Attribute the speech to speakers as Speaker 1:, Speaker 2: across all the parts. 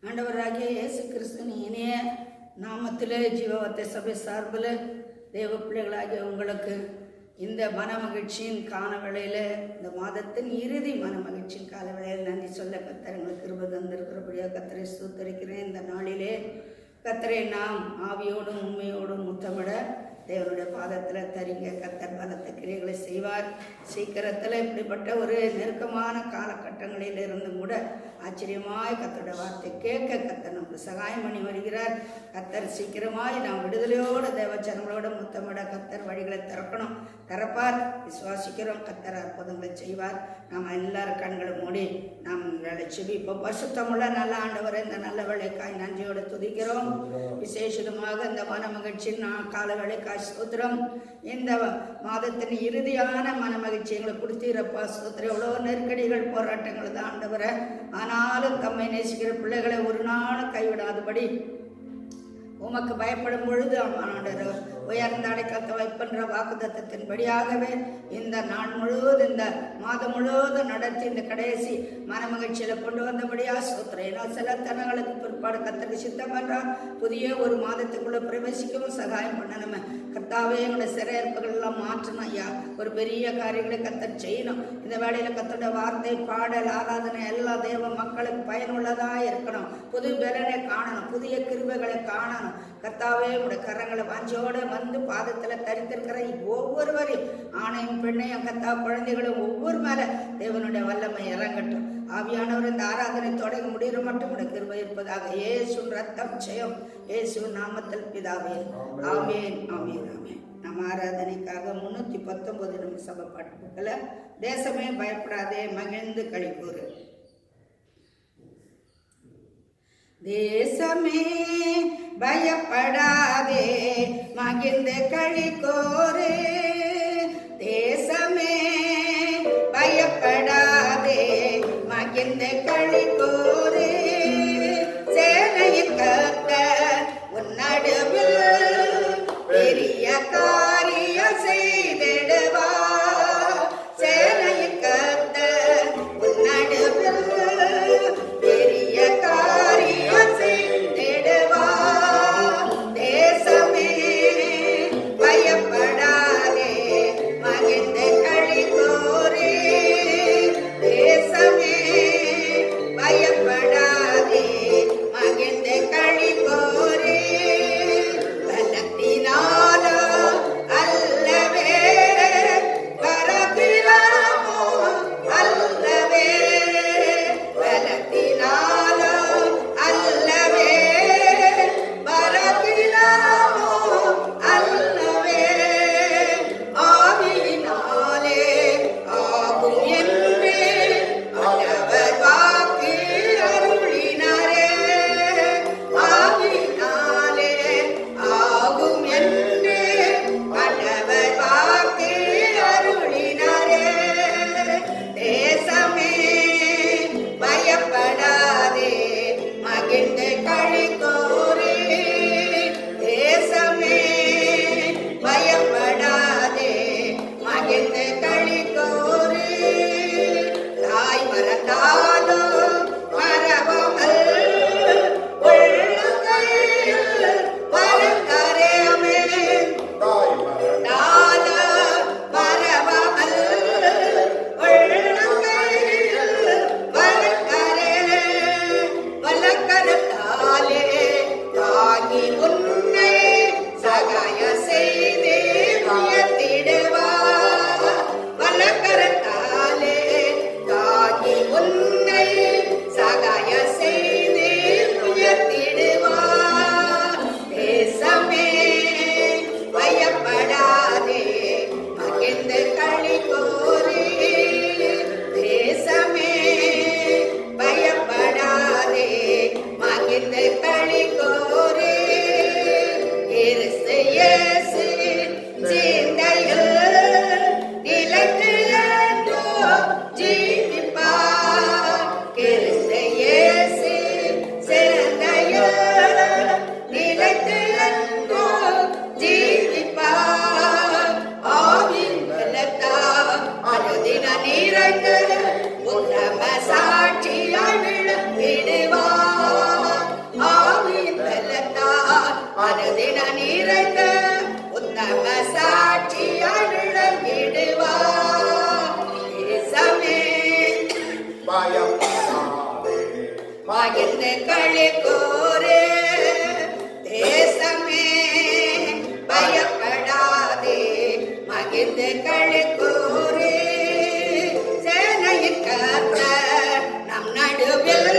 Speaker 1: ஆண்டவராகிய இயேசு கிறிஸ்துவின் இனிய நாமத்திலே ஜீவவத்தை சபை சார்பில் தேவ பிள்ளைகளாகிய உங்களுக்கு இந்த மன மகிழ்ச்சியின் கால வேளையில், இந்த மாதத்தின் இறுதி மன மகிழ்ச்சியின் கால வேளையில் நன்றி சொல்ல கர்த்தர் எங்களுக்கு கிருபை தந்திருக்கிறபடியாக கர்த்தரை ஸ்தோத்திரிக்கிறேன். இந்த நாளிலே கர்த்தரை நாம் ஆவியோடும் உண்மையோடும் முத்தமிட தேவனுடைய பாதத்தில் தரிங்க. கர்த்தர் பலத்த கிரியைகளை செய்வார். சீக்கிரத்தில் இப்படிப்பட்ட ஒரு நெருக்கமான காலகட்டங்களில் இருந்தும் கூட ஆச்சரியமாய் கர்த்தருடைய வார்த்தை கேட்க கர்த்தர் நமக்கு சகாயம் பண்ணி வருகிறார். கர்த்தர் சீக்கிரமாய் நாம் விடுதலையோடு தேவச்சனங்களோட முத்தமிட கர்த்தர் வழிகளை திறக்கணும், திறப்பார். விசுவாசிக்கிறோம், கர்த்தர் அற்புதங்களை செய்வார். நாம் எல்லாரும் கண்களை மூடி நாம் வேலை செபிப்போம். பரிசுத்தமுள்ள நல்ல ஆண்டவரை இந்த நல்ல வேலைக்காய் நன்றியோடு துதிக்கிறோம். விசேஷமாக இந்த மன மகிழ்ச்சி கால வேலைக்காய் ஸ்தோத்திரம். இந்த மாதத்தின் இறுதியான மன மகிழ்ச்சி எங்களை கொடுத்தீரப்பா ஸ்தோத்திரம். எவ்வளோ நெருக்கடிகள் போராட்டங்கள் தான் ஆண்டவரை, ஆனாலும் தம்மை நேசிக்கிற பிள்ளைகளை ஒரு நாள் கைவிடாதபடி உமக்கு பயப்படும் பொழுது ஆண்டவர் உயர்ந்த அடைக்கலத்தை வைப்பென்ற வாக்குத்தத்தின்படியாகவே இந்த நாள் முழுவதும் இந்த மாதம் முழுவதும் நடத்தி இந்த கடைசி மன மகிழ்ச்சியில் கொண்டு வந்தபடியா சோத்திரம். ஏன்னா சில தனங்களுக்கு பிற்பாடு கர்த்தருக்கு சித்தம் என்றால் புதிய ஒரு மாதத்துக்குள்ள பிரவேசிக்கவும் சகாயம் பண்ணணுமே. கர்த்தாவே எங்களுடைய சிறையிருப்புகள் எல்லாம் மாற்றணும் ஐயா. ஒரு பெரிய காரியங்களை கர்த்தர் செய்யணும். இந்த வேளையில் கர்த்தருடைய வார்த்தை, பாடல், ஆராதனை எல்லா தேவ மக்களுக்கு பயனுள்ளதாக இருக்கணும். புது பலனை காணணும், புதிய கிருபைகளை காணணும். கர்த்தாவே உடைய கரங்களை வாஞ்சோடு வந்து பாதத்தில் தரித்திருக்கிற ஒவ்வொருவரையும், ஆணையும் பெண்ணையும் கர்த்தா குழந்தைகளும் ஒவ்வொரு மேலே தேவனுடைய வல்லமை இறங்கட்டும். ஆவியானவர் இந்த ஆராதனை தொடங்க முடிகிற மட்டும் உடைய கிருபை இருப்பதாக. இயேசு ரத்தம் ஜெயம், இயேசு நாமத்தில் பிதாவே, ஆமேன் ஆமேன் ஆமேன். நம்ம ஆராதனைக்காக 319 நம்ம சபை பாட்டுக்கள தேசமே பயப்படாதே மகிழ்ந்து களிக்கூறு. தேசமே பயப்படாதே மகிழ்ந்து களிக்கூறு. தேசமே பயப்படாதே மகிழ்ந்து களிக்கூறு. சேனையின் கர்த்தர் உன் நடுவில் பெரிய காரியம் செய்திடுவார். சேனையின் கர்த்தர் உன் நடுவில் பெரிய காரியம் செய்திடுவார். தேசமே பயப்படாதே மகிழ்ந்து களி மகிழ்ந்து களி கூறு. தேசமே பயப்படாதே, மகிழ்ந்து களி கூறு. சேனையின் கர்த்தர் நம் நடுவில்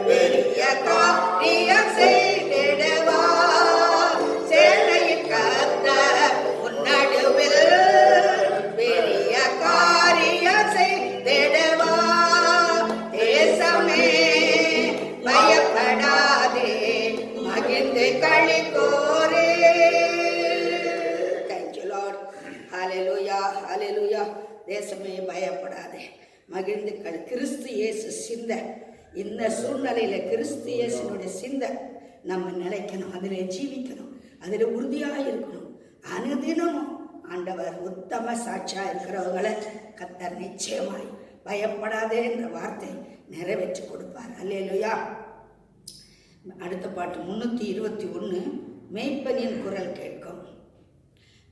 Speaker 1: பெரிய காரியம் செய்திடுவார். சேனையின் கர்த்தர் உன் நடுவில் பெரிய காரியம் செய்திடுவார். தேசமே பயப்படாதே, மகிழ்ந்து களி கூறு. Thank you Lord. Hallelujah, hallelujah. தேசமே பயப்படாதே, மகிழ்ந்து களி. கிறிஸ்து இயேசு சிந்த இந்த சூழ்நிலையில கிறிஸ்து இயேசுனுடைய சிந்த நம்ம நிலைக்கணும், அதிலே ஜீவிக்கணும், அதில் உறுதியாக இருக்கணும். அனுதினமும் ஆண்டவர் உத்தம சாட்சியா இருக்கிறவங்களை கர்த்தர் நிச்சயமாய் பயப்படாதே என்ற வார்த்தை நிறைவேற்றி கொடுப்பார். அல்லேலூயா. அடுத்த பாட்டு 321. மெய்ப்பனின் குரல் கேட்கும்.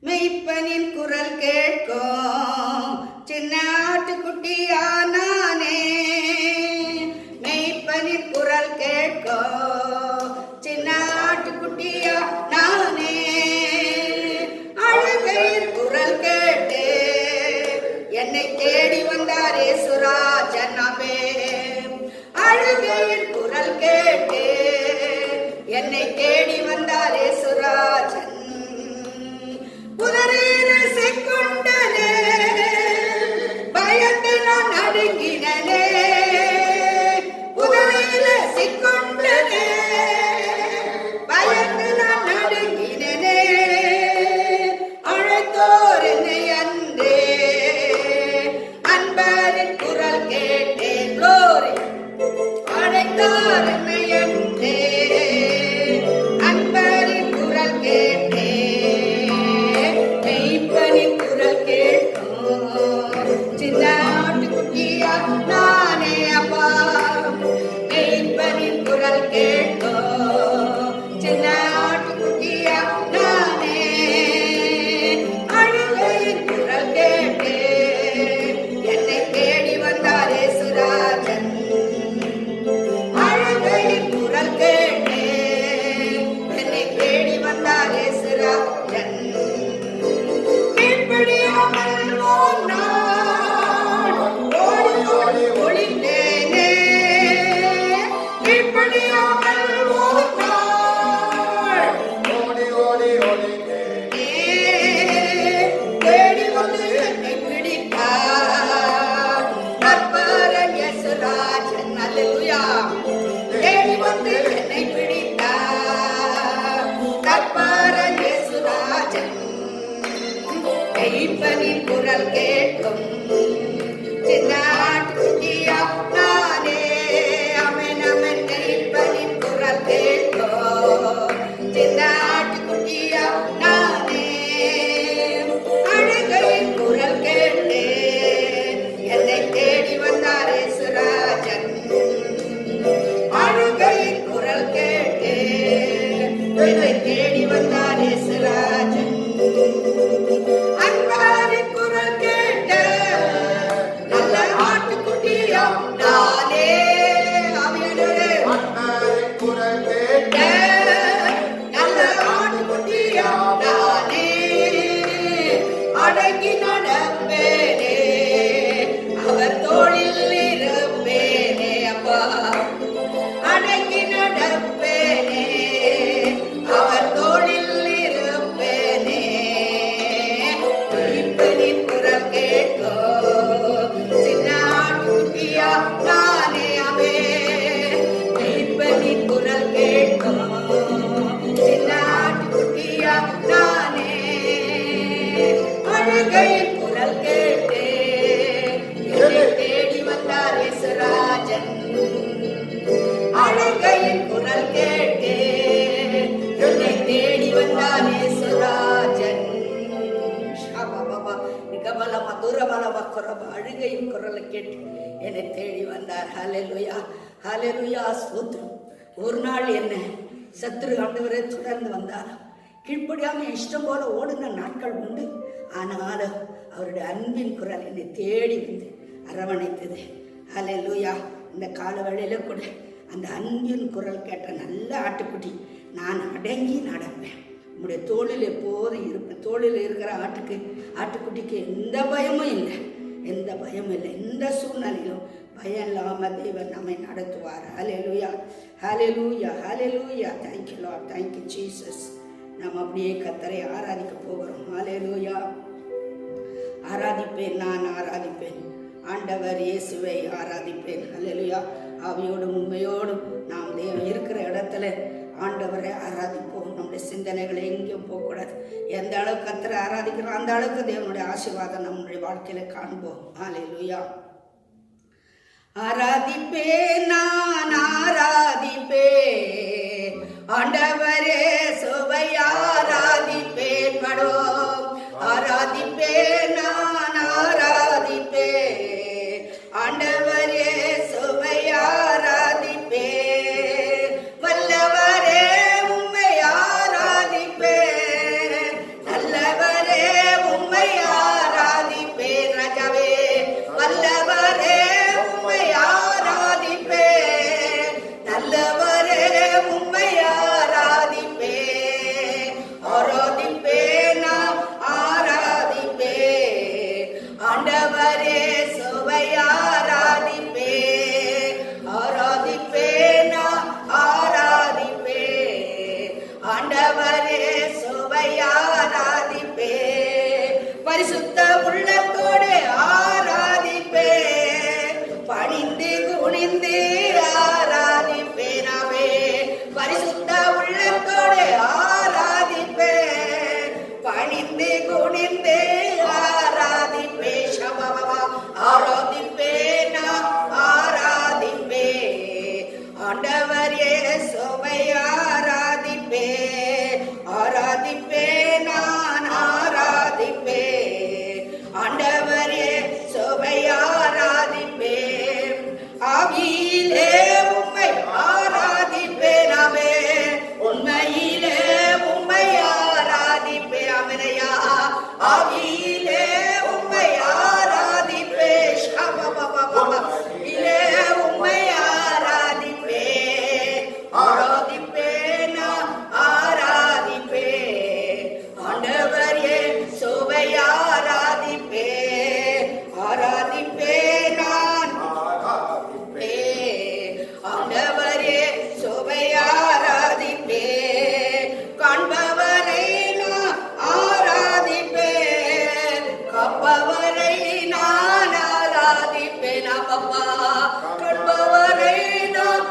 Speaker 1: மெய்ப்பனின் குரல் கேட்கும் சின்ன ஆட்டுக்குட்டியா நானே. மெய்ப்பனின் குரல் கேட்கும் சின்ன ஆட்டுக்குட்டியா நானே. அழுகையின் குரல் கேட்டு என்னை தேடி வந்தார் இயேசுராஜனமே. அழுகையின் குரல் கேட்டு என்னை தேடி வந்தார் இயேசுராஜன். புதரில் சிக்கொண்டனே, பயந்து நான் நடுங்கினே. புதரில் சிக்கொண்டனே, பயந்து நான் நடுங்கினே. அழைத்தோர் என்னை அன்றே, அன்பரின் குரல் கேட்டேன். க்ளோரி. அழைத்தோர் என்னை அன்றே, அன்பரின் குரல் கேட்டேன். மெய்ப்பனின் குரல் கேட்கும் சின்ன ஆட்டுக்குட்டியா நானே அப்பா. மெய்ப்பனின் குரல் கேட்கும் சின்ன ஆட்டுக்குட்டியா நானே. அழுகையின் குரல் கேட்டு என்னை தேடி வந்தார் இயேசுராஜன். அழுகையின் குரல் கேட்டு என்னை தேடி வந்தார் இயேசுராஜன். கீழ்ப்படியாமல் ஓர் நாள் ஓடி ஓடி ஒளிந்தேனே. கீழ்ப்படியாமல் ஓர் நாள்
Speaker 2: ஓடி ஓடி ஒளிந்தேனே.
Speaker 1: தேடி வந்து என்னை பிடித்தார் நற்பரன் இயேசுராஜன். அல்லேலூயா. தேடி வந்து என்னை பிடித்தார் நற்பரன் இயேசுராஜன். மெய்ப்பனின் குரல் கேட்கும் சின்ன ஆட்டுக்குட்டியா நானே. அமேன் அமேன். மெய்ப்பனின் குரல் கேட்கும் சின்ன ஆட்டுக்குட்டியா நானே. அழுகையின் குரல் கேட்டு என்னை தேடி வந்தார் இயேசுராஜன். அழுகையின் குரல் கேட்டு என்னை தேடி வந்தார் இயேசுராஜன். அன்பாரின் குரல் கேட்ட நல்ல ஆட்டுக்குட்டியா நானே. ஆவியானவரே.
Speaker 2: அன்பாரின் குரல் கேட்ட
Speaker 1: நல்ல ஆட்டுக்குட்டியா நானே. அடங்கி நடப்பேனே, அவர் தோளில் இருப்பேனே அப்பா. அடங்கி நடப்பேனே, அவர் தோளில் இருப்பேனே. மெய்ப்பனின் குரல் கேட்கும் சின்ன ஆட்டுக்குட்டியா நானே. அவே மெய்ப்பனின் குரல் கேட்கும் சின்ன ஆட்டுக்குட்டியா நானே. அழுகையின் குரல் கேட்டு என்னை தேடி வந்தார் இயேசுராஜன். அழுகையின் குரல் கேட்டு என்னை தேடி வந்தார் இயேசுராஜன். ஷாபாபாபா நிகபலமா துரபலமா குரபா. அழுகையின் குரலை கேட்டு என்னை தேடி வந்தார். ஹல்லேலூயா, ஹல்லேலூயா. ஸ்தோத்திரம். ஒரு நாள் என்ன சத்துரு ஆண்டவரே தொடர்ந்து வந்தாராம். கீழ்ப்படியாமல் இஷ்டம் போல ஓடுன நாட்கள் உண்டு. ஆனாலும் அவருடைய அன்பின் குரல் என்னை தேடி வந்து அரவணைத்தது. ஹல்லேலூயா. இந்த கால வேளையில கூட அந்த அன்பின் குரல் கேட்ட நல்ல ஆட்டுக்குட்டி, நான் அடங்கி நடப்பேன், உங்களுடைய தோளில் எப்போதும் இருப்பேன். தோளில் இருக்கிற ஆட்டுக்குட்டிக்கு எந்த பயமும் இல்லை, எந்த பயமும் இல்லை. எந்த சூழ்நிலையிலும் பயம் இல்லாமல் தேவன் நம்மை நடத்துவார். Hallelujah, hallelujah, hallelujah. Thank you Lord, thank you Jesus. நாம் அப்படியே கர்த்தரை ஆராதிக்க போகிறோம். ஹல்லேலூயா. ஆராதிப்பேன், நான் ஆராதிப்பேன், ஆண்டவர் இயேசுவை ஆராதிப்பேன். ஹல்லேலூயா. ஆவியோடும் உண்மையோடும் நாம் தேவன் இருக்கிற இடத்துல ஆண்டவரை ஆராதிப்போம். நம்முடைய சிந்தனைகளை எங்கேயும் போகக்கூடாது. எந்த அளவுக்கு கர்த்தரை ஆராதிக்கிறோம் அந்த அளவுக்கு தேவனுடைய ஆசீர்வாதம் நம்முடைய வாழ்க்கையில காண்போம். ஹல்லேலூயா. ஆராதிப்பேன், நான் ஆராதிப்பேன், ஆண்டவரே சுவை ஆராதிப்பேன். படும் ஆராதிப்பேன், நான் ஆராதிப்பேன், ஆண்டவரே சுவை ஆராதிப்பேன். வல்லவரே உம்மை ஆராதிப்பேன், நல்லவரே உம்மை ஆராதிப்பேன். ராஜாவே வல்லவரே உம்மை ஆராதிப்பேன், நல்லவரே உம்மை ஆராதிப்பேன். ஆராதிப்பேன், நாம் ஆராதிப்பேன், ஆண்டவரே சுவை ஆராதிப்பேன். ஆராதிப்பேன், நாம் ஆராதிப்பேன், ஆண்டவரே சுவை ஆராதிப்பேன். பரிசுத்த உள்ளத்தோடு ஆராதிப்பேன், பணிந்து குனிந்து ஆராதிப்பேனாவே. பரிசுத்த உள்ளத்தோடு ஆராதிப்பேன், பணிந்து குனிந்து ஆராதிப்பேன். சபபபா ஆராதிப்பேன், நாம் ஆராதிப்பேன், ஆண்டவர் இயேசுவை ஆராதிப்பேன். ஆராதிப்பேன், நான் ஆராதிப்பேன், ஆண்டவர் இயேசுவை ஆராதிப்பேன். ஆவியிலே உம்மை ஆராதிப்பேன், ஆமே உண்மையிலே உம்மை ஆராதிப்பேன். ஆமெனையா. ஆவியிலே உம்மை ஆராதிப்பேன், ஷபபபபப இலே உம்மை ஆராதிப்பேன். ஆராதிப்பேன், நான் ஆராதிப்பேன், ஆண்டவர் இயேசுவை ஆராதிப்பேன். ஆராதிப்பேன், நான் ஆண்டவர் இயேசுவை ஆராதிப்பேன். காண்பவரை நான் ஆராதிப்பேன், காப்பவரை நான் ஆராதிப்பேன். அப்பா காண்பவரை நான்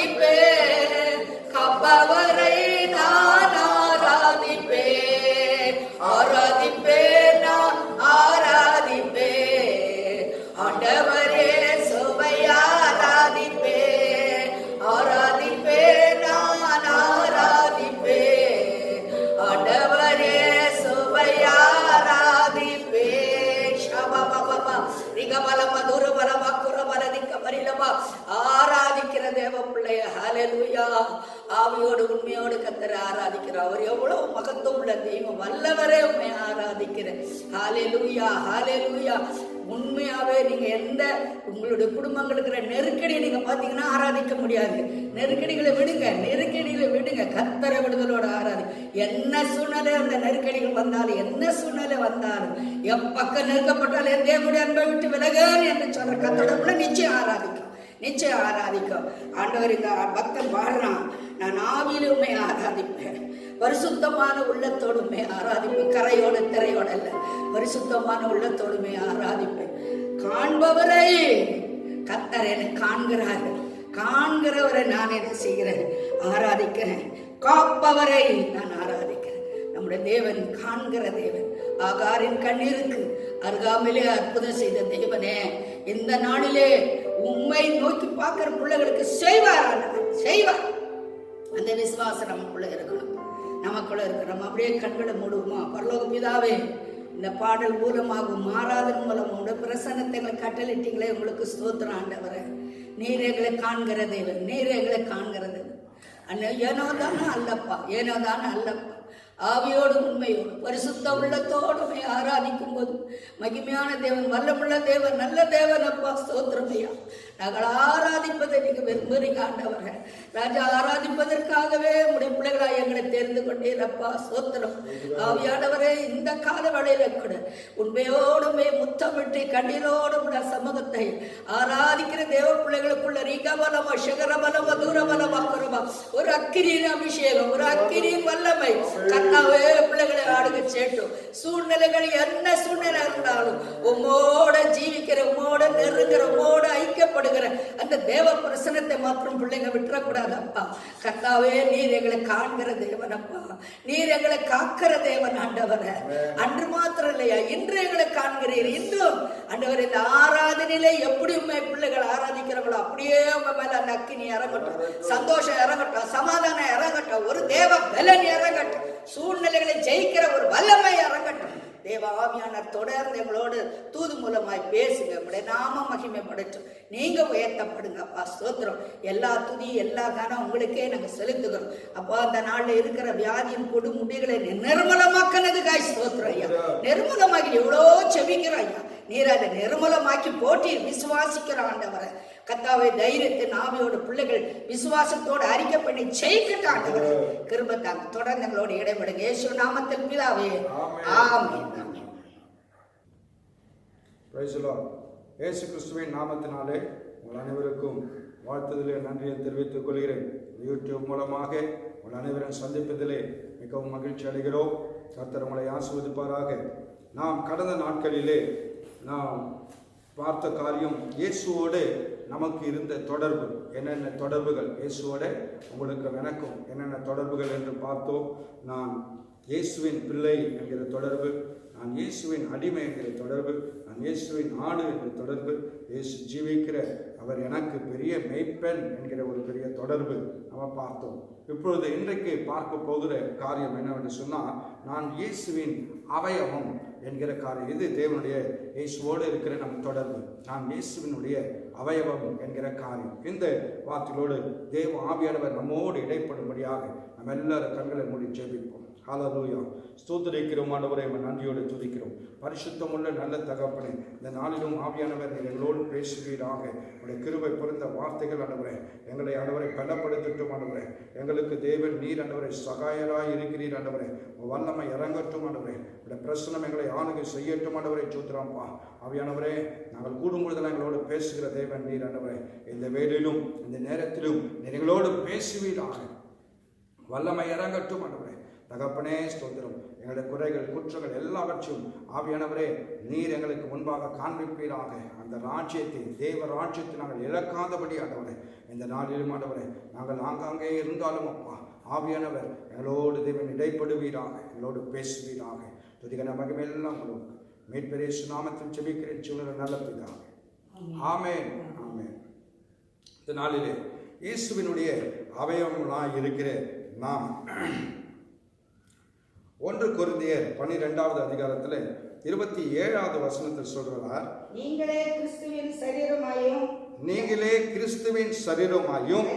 Speaker 1: ஆராதிப்பேன், காப்பவரை நான் ஆராதிப்பேன். ஆராதிப்பேன், நான் ஆராதிப்பேன், ஆண்டவர் இயேசுவை ஆராதிப்பேன். ஆராதிப்பேன், நான் ஆராதிப்பேன், ஆண்டவர் இயேசுவை ஆராதிப்பேன். ஷபபபபா ரிகபலம துருபலம குரபலதிக்க பரிலமா. ஆராதிக்கிற தேவ பிள்ளைய ஹல்லேலூயா. ஆவியோடு உண்மையோடு கர்த்தரை ஆராதிக்கிறோம். அவர் எவ்வளவு மகத்துவம் உள்ள தெய்வம், வல்லவரே உண்மை ஆராதிக்கிறேன். ஹல்லேலூயா, ஹல்லேலூயா. உண்மையாவே நீங்க எந்த உங்களுடைய குடும்பங்களுக்கு இருக்கிற நெருக்கடியை நீங்க பாத்தீங்கன்னா ஆராதிக்க முடியாது. நெருக்கடிகளை விடுங்க, நெருக்கடிகளை விடுங்க, கர்த்தரை விடுதலோட ஆராதி. என்ன சூழ்நிலை அந்த நெருக்கடிகள் வந்தாலும், என்ன சூழ்நிலை வந்தாலும், எப்பக்கம் நெருக்கப்பட்டாலும் என் தேவனுடைய அன்பை விட்டு விலகன் என்று சொல்ற கர்த்தரோட நிச்சயம் ஆராதிக்கும், நிச்சயம் ஆராதிக்கும். ஆண்டவர் இந்த பக்தன் பாடுறான், நான் ஆவியிலே உம்மை ஆராதிப்பேன், பரிசுத்தமான உள்ளத்தோடுமே ஆராதிப்பேன். கரையோட திரையோட அல்ல, பரிசுத்தமான உள்ளத்தோடுமே ஆராதிப்பேன். காண்பவரை கர்த்தர் என்னை காண்கிறார்கள், காண்கிறவரை நான் என்ன செய்கிறேன், ஆராதிக்கிறேன். காப்பவரை நான் ஆராதிக்கிறேன். நம்முடைய தேவன் காண்கிற தேவன். ஆகாரின் கண்ணீருக்கு அருகாமையிலே அற்புதம் செய்த தேவனே, இந்த நாளிலே உம்மை நோக்கி பார்க்கிற பிள்ளைகளுக்கு செய்வார், செய்வார். அந்த விசுவாசம் நமக்குள்ள இருக்கணும், நமக்குள்ள இருக்கிறோம். அப்படியே கண்களை மூடுவோமா. பரலோக பிதாவே, இந்த பாடல் மூலமாகும் மாறாதன் மூலம் உங்களுடைய பிரசன்னத்தை எங்களை கட்டளிட்டீங்களே, உங்களுக்கு ஸ்தோத்திரம் ஆண்டவரே. நீர் எங்களை காண்கிற தேவன், நீர் எங்களை காண்கிற தேவன். ஏனோ தானே அல்லப்பா, ஏனோ தானே அல்லப்பா. ஆவியோடு உண்மையோடு பரிசுத்த உள்ளத்தோடு ஆராதிக்கும் போது மகிமையான தேவன், வல்லமுள்ள தேவன், நல்ல தேவன் அப்பா. ஸ்தோத்திரமையா. நாங்கள் ஆராதிப்பதை நீங்க விரும்புறீங்க ஆண்டவரே. ராஜா, ஆராதிப்பதற்காகவே உடைய பிள்ளைகளாய் எங்களை தெரிந்து கொண்டீரப்பா. ஸ்தோத்திரம். ஆவியானவரே, இந்த கால வேளையில கூட உண்மையோடுமே முத்தமிட்டு கண்ணீரோடும் சமூகத்தை ஆராதிக்கிற தேவ பிள்ளைகளுக்குள்ள ரீகபலமா சிகரபலமா தூரபலமா குறமா ஒரு அக்கிரியின் அபிஷேகம், ஒரு அக்கிரியின் வல்லமை கண்ணாவே பிள்ளைகளை ஆடுக சேட்டும். சூழ்நிலைகள் என்ன சூழ்நிலை இருந்தாலும் உம்மோட ஜீவிக்கிற, உம்மோட நெருங்கிற, உம்மோட ஐக்கியப்படுகிற அந்த தேவ பிரசனத்தை மாத்திரம் பிள்ளைங்க விட்டுறக்கூடாது அப்பா. கர்த்தாவே, நீர் எங்களை காண்கிற தேவன் அப்பா. நீர் எங்களை காக்கிற தேவன் ஆண்டவர. அன்று மாத்திரம் இல்லையா, இன்று எங்களை காண்கிறீர். இன்றும் ஆண்டவர், இந்த ஆராதனையிலே எப்படி உண்மை பிள்ளைகள் ஆராதிக்கிறவங்களோ அப்படியே உங்க மேல அந்த அக்கினி இறங்கட்டும், சந்தோஷம் இறங்கட்டும், சமாதானம் இறங்கட்டும், ஒரு தேவ பலன் இறங்கட்டும், சூழ்நிலைகளை ஜெயிக்கிற ஒரு வல்லமை இறங்கட்டும். தேவ ஆவியானவர் தொடர்ந்து எங்களோடு தூது மூலமாய் பேசுங்க. உங்களுடைய நாம மகிமைப்படட்டும். நீங்க உயர்த்தப்படுங்க அப்பா. ஸ்தோத்திரம். எல்லா துதி, எல்லா கனம் உங்களுக்கே நாங்க செலுத்துகிறோம் அப்பா. அந்த நாள்ல இருக்கிற வியாதியின் கொடு முடிகளை நிர்மலமாக்கினதுக்காய் ஸ்தோத்திரம் ஐயா. நிர்மலமாக்கி எவ்வளோ செபிக்கிறோம் ஐயா. நீர் அதை நிர்மலமாக்கி போட்டி விசுவாசிக்கிற ஆண்டவரை கத்தாவை தைரியத்தின் ஆவியோட பிள்ளைகள் விசுவாசத்தோடு அறிக்கை பண்ணி ஜெயிக்கட்ட ஆண்டவரை கிருபத்தாங்க. தொடர்ந்து எங்களோடு இடைபடுங்க. இயேசு நாமத்தில் பிதாவே, ஆமென்.
Speaker 3: Praise the Lord. இயேசு கிறிஸ்துவின் நாமத்தினாலே உங்கள் அனைவருக்கும் வாழ்த்துதலே நன்றியை தெரிவித்துக் கொள்கிறேன். யூடியூப் மூலமாக உங்கள் அனைவரும் சந்திப்பதிலே மிகவும் மகிழ்ச்சி அடைகிறோம். கர்த்தர் உங்களை ஆசீர்வதிப்பாராக. நாம் கடந்த நாட்களிலே நாம் பார்த்த காரியம், இயேசுவோடு நமக்கு இருந்த தொடர்பு, என்னென்ன தொடர்புகள், இயேசுவோட உங்களுக்கு எனக்கும் என்னென்ன தொடர்புகள் என்று பார்த்தோம். நான் இயேசுவின் பிள்ளை என்கிற தொடர்பு, நான் இயேசுவின் அடிமை என்கிற தொடர்பு, நான் இயேசுவின் ஆடு என்கிற தொடர்பு, இயேசு ஜீவிக்கிற அவர் எனக்கு பெரிய மெய்ப்பெண் என்கிற ஒரு பெரிய தொடர்பு நம்ம பார்த்தோம். இப்பொழுது இன்றைக்கு பார்க்க போகிற காரியம் என்னவென்று சொன்னால், நான் இயேசுவின் அவயவம் என்கிற காரியம். இது தேவனுடைய இயேசுவோடு இருக்கிற நம் தொடர்பு. நான் இயேசுவினுடைய அவயவம் என்கிற காரியம். இந்த வார்த்தைகளோடு தேவ ஆவியானவர் நம்மோடு இடைப்படும்படியாக நம்ம எல்லாரும் கண்களை மூடி ஜெபிப்போம். ஹல்லேலூயா. ஸ்தோத்திரிக்கிறோம் ஆண்டவரே, நன்றியோடு துதிக்கிறோம். பரிசுத்தமுள்ள நல்ல தகப்பனே, இந்த நாளிலும் ஆவியானவர் நீர் எங்களோடு பேசுவீராக. உடைய கிருபை பொருந்த வார்த்தைகள் ஆண்டவரே எங்களை ஆண்டவரை பலப்படுத்தட்டும் ஆண்டவரே. எங்களுக்கு தேவன் நீர் ஆண்டவரை சகாயராய் இருக்கிறீர் ஆண்டவரே. வல்லமை இறங்கட்டும் ஆண்டவரே. உடைய பிரசனம் எங்களை ஆளுகை செய்யட்டும் ஆண்டவரை. சூத்திரம்பா ஆவியானவரே, நாங்கள் கூடும் பொழுதெல்லாம் எங்களோடு பேசுகிற தேவன் நீர் ஆண்டவரே. இந்த வேளையிலும் இந்த நேரத்திலும் நீர் எங்களோடு பேசுவீராக. வல்லமை இறங்கட்டும் ஆண்டவரே. தகப்பனே ஸ்தோத்திரம். எங்களுடைய குறைகள் குற்றங்கள் எல்லாவற்றையும் ஆவியானவரே நீர் எங்களுக்கு முன்பாக காண்பிப்பீராக. அந்த ராஜ்யத்தை, தேவ ராஜ்யத்தை நாங்கள் இழக்காதபடி ஆண்டவரே இந்த நாளிலும் ஆண்டவரே நாங்கள் ஆங்காங்கே இருந்தாலும் அப்பா ஆவியானவர் எங்களோடு தேவன் இடைப்படுவீராக, எங்களோடு பேசுவீராக. துதிகன மகிமையெல்லாம் உங்களுக்கு மீட்பர் இயேசு நாமத்தில் ஜெபிக்கிறேன் ஜீவனுள்ள நல்ல பிதாவே. ஆமென், ஆமென். இந்த நாளிலே இயேசுவினுடைய அவயவங்களாய் இருக்கிற நாம் 1 கொரிந்தியர் 12வது அதிகாரத்தில் 27வது வசனத்தில் சொல்றார், நீங்களே கிறிஸ்துவின் சரீரமாயும்